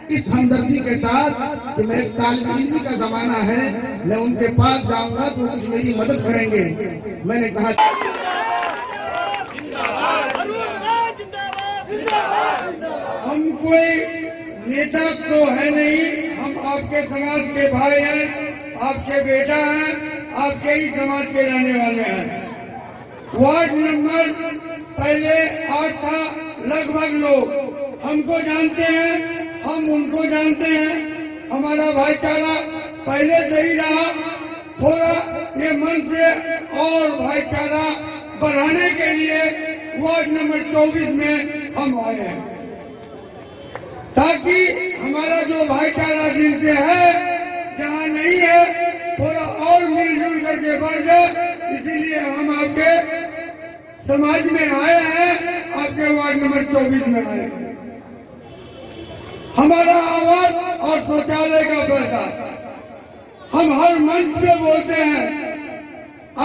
इस हमदर्दी के साथ कि मैं एक तालिब इल्मी का जमाना है, मैं उनके पास जाऊंगा तो कुछ मेरी मदद करेंगे। मैंने कहा हम कोई नेता तो है नहीं, हम आपके समाज के भाई हैं, आपके बेटा हैं, आपके ही समाज के रहने वाले हैं। वार्ड नंबर पहले 8 था, लगभग लोग हमको जानते हैं, हम उनको जानते हैं। हमारा भाईचारा पहले से ही रहा, थोड़ा ये मन से और भाईचारा बढ़ाने के लिए वार्ड नंबर 24 में हम आए हैं, ताकि हमारा जो भाईचारा जिनसे है, जहाँ नहीं है, थोड़ा और मिलजुल करके बढ़ जाए। इसीलिए हम आपके समाज में आए हैं, आपके वार्ड नंबर 24 में आए हैं। हमारा आवाज और शौचालय का पैसा हम हर मंच पे बोलते हैं।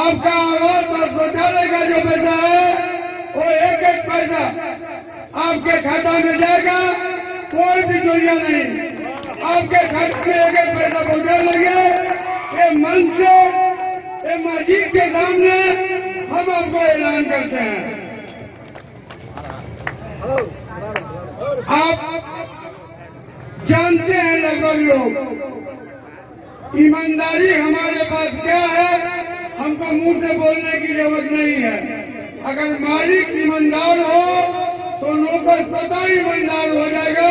आपका आवाज और शौचालय का जो पैसा है वो 1-1 पैसा आपके खाता में जाएगा, कोई भी चोरियां नहीं, आपके खाते में एक पैसा पहुंचा लेंगे। ये मन से, ये मस्जिद के सामने हम आपको ऐलान करते हैं। आप जानते हैं लगभग लोग, ईमानदारी हमारे पास क्या है, हमको मुंह से बोलने की जरूरत नहीं है। अगर मालिक ईमानदार हो तो नौकर स्वतः ईमानदार हो जाएगा,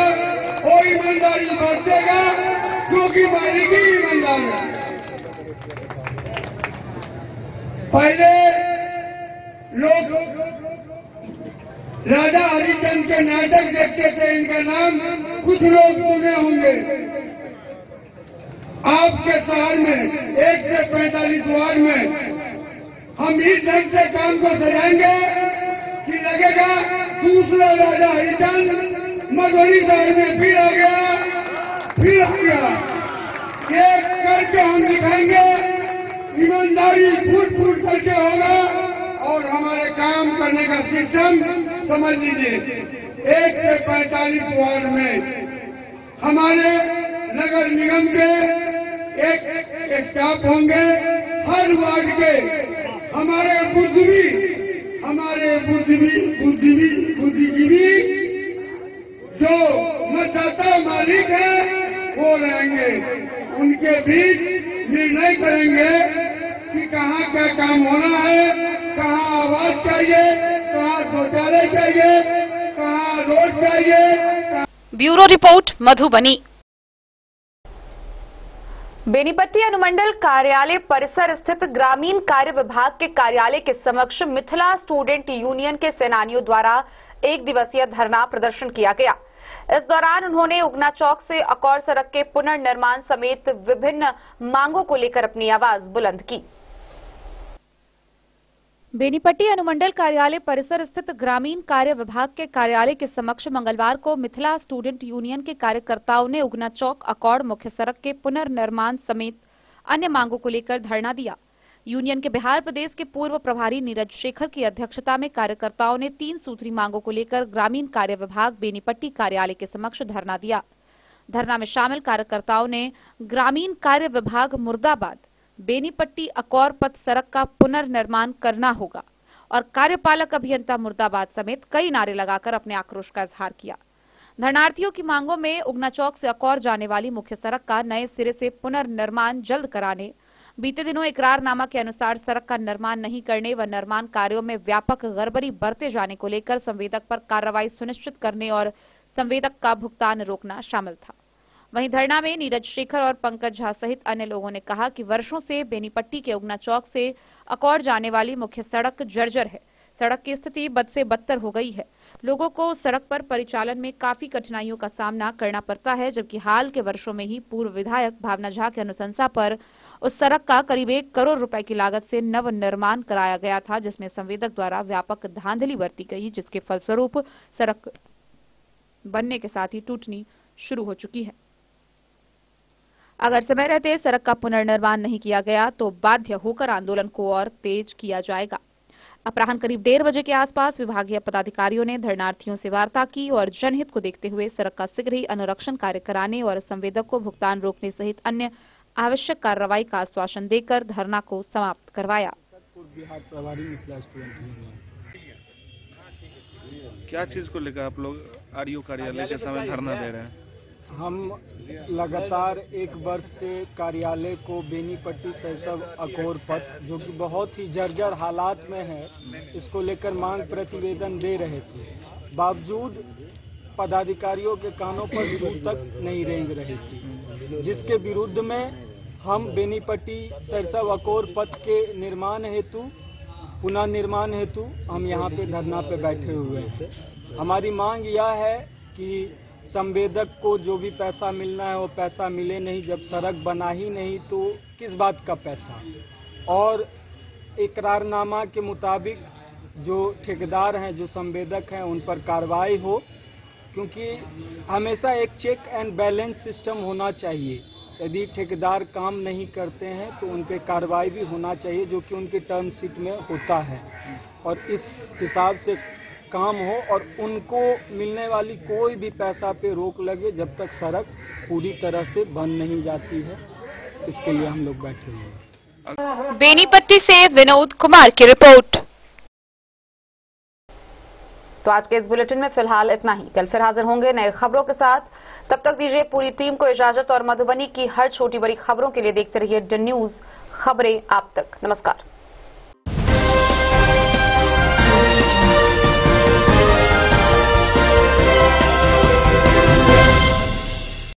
वो ईमानदारी बरतेगा क्योंकि मालिक ही ईमानदार है। पहले लोग राजा हरिश्चंद्र के नाटक देखते थे, इनका नाम कुछ लोग सुने होंगे। आपके शहर में 1 से 45 वार्ड में हम इस ढंग से काम को सजाएंगे कि लगेगा दूसरा राजा हरिश्चंद्र मधुबनी शहर में फिर आ गया, फिर आ गया। ये करके हम दिखाएंगे, ईमानदारी फूट फूट करके होगा और हमारे काम करने का सिस्टम समझ लीजिए। 1 से 45 वार्ड में हमारे नगर निगम के एक स्टाफ होंगे, हर वार्ड के हमारे बुद्धिजीवी जो मतदाता मालिक है वो रहेंगे। उनके बीच निर्णय करेंगे कि कहाँ क्या काम होना है, कहाँ आवास चाहिए, कहाँ शौचालय चाहिए, कहाँ रोड चाहिए। Bureau report Madhubani. बेनीपट्टी अनुमंडल कार्यालय परिसर स्थित ग्रामीण कार्य विभाग के कार्यालय के समक्ष मिथिला स्टूडेंट यूनियन के सेनानियों द्वारा 1 दिवसीय धरना प्रदर्शन किया गया। इस दौरान उन्होंने उगना चौक से अकौर सड़क के पुनर्निर्माण समेत विभिन्न मांगों को लेकर अपनी आवाज बुलंद की। बेनीपट्टी अनुमंडल कार्यालय परिसर स्थित ग्रामीण कार्य विभाग के कार्यालय के समक्ष मंगलवार को मिथिला स्टूडेंट यूनियन के कार्यकर्ताओं ने उगना चौक अकौड़ मुख्य सड़क के पुनर्निर्माण समेत अन्य मांगों को लेकर धरना दिया। यूनियन के बिहार प्रदेश के पूर्व प्रभारी नीरज शेखर की अध्यक्षता में कार्यकर्ताओं ने 3 सूत्री मांगों को लेकर ग्रामीण कार्य विभाग बेनीपट्टी कार्यालय के समक्ष धरना दिया। धरना में शामिल कार्यकर्ताओं ने ग्रामीण कार्य विभाग मुर्दाबाद, बेनीपट्टी अकौर पथ सड़क का पुनर्निर्माण करना होगा और कार्यपालक अभियंता मुर्दाबाद समेत कई नारे लगाकर अपने आक्रोश का इजहार किया। धरनार्थियों की मांगों में उगना चौक से अकौर जाने वाली मुख्य सड़क का नए सिरे से पुनर्निर्माण जल्द कराने, बीते दिनों इकरारनामा के अनुसार सड़क का निर्माण नहीं करने व निर्माण कार्यों में व्यापक गड़बड़ी बरते जाने को लेकर संवेदक पर कार्रवाई सुनिश्चित करने और संवेदक का भुगतान रोकना शामिल था। वहीं धरना में नीरज शेखर और पंकज झा सहित अन्य लोगों ने कहा कि वर्षों से बेनीपट्टी के उगना चौक से अकौर जाने वाली मुख्य सड़क जर्जर है। सड़क की स्थिति बद से बदतर हो गई है। लोगों को सड़क पर परिचालन में काफी कठिनाइयों का सामना करना पड़ता है, जबकि हाल के वर्षों में ही पूर्व विधायक भावना झा के अनुशंसा पर उस सड़क का करीब 1 करोड़ रुपए की लागत से नव निर्माण कराया गया था, जिसमें संवेदक द्वारा व्यापक धांधली बरती गई, जिसके फलस्वरूप सड़क बनने के साथ ही टूटनी शुरू हो चुकी है। अगर समय रहते सड़क का पुनर्निर्माण नहीं किया गया तो बाध्य होकर आंदोलन को और तेज किया जाएगा। अपराह्न करीब 1:30 बजे के आसपास विभागीय पदाधिकारियों ने धरनार्थियों से वार्ता की और जनहित को देखते हुए सड़क का शीघ्र ही अनुरक्षण कार्य कराने और संवेदक को भुगतान रोकने सहित अन्य आवश्यक कार्रवाई का आश्वासन देकर धरना को समाप्त करवाया। बिहार प्रभारी मिथिला स्टूडेंट यूनियन, क्या चीज को लेकर आप लोग आरईओ कार्यालय के सामने धरना दे रहे हैं? हम लगातार 1 वर्ष से कार्यालय को बेनीपट्टी शैशव अकौर पथ, जो कि बहुत ही जर्जर हालात में है, इसको लेकर मांग प्रतिवेदन दे रहे थे। बावजूद पदाधिकारियों के कानों पर जू तक नहीं रेंग रही थी, जिसके विरुद्ध में हम बेनीपट्टी शैशव अकौर पथ के निर्माण हेतु, पुनः निर्माण हेतु हम यहाँ पे धरना पे बैठे हुए थे। हमारी मांग यह है कि संवेदक को जो भी पैसा मिलना है वो पैसा मिले नहीं। जब सड़क बना ही नहीं तो किस बात का पैसा? और इकरारनामा के मुताबिक जो ठेकेदार हैं, जो संवेदक हैं, उन पर कार्रवाई हो, क्योंकि हमेशा एक चेक एंड बैलेंस सिस्टम होना चाहिए। यदि ठेकेदार काम नहीं करते हैं तो उन पर कार्रवाई भी होना चाहिए, जो कि उनकी टर्म शीट में होता है। और इस हिसाब से काम हो और उनको मिलने वाली कोई भी पैसा पे रोक लगे जब तक सड़क पूरी तरह से बन नहीं जाती है। इसके लिए हम लोग बैठे हुए हैं। बेनीपट्टी से विनोद कुमार की रिपोर्ट। तो आज के इस बुलेटिन में फिलहाल इतना ही। कल फिर हाजिर होंगे नए खबरों के साथ। तब तक दीजिए पूरी टीम को इजाजत और मधुबनी की हर छोटी बड़ी खबरों के लिए देखते रहिए डी न्यूज, खबरें आप तक। नमस्कार।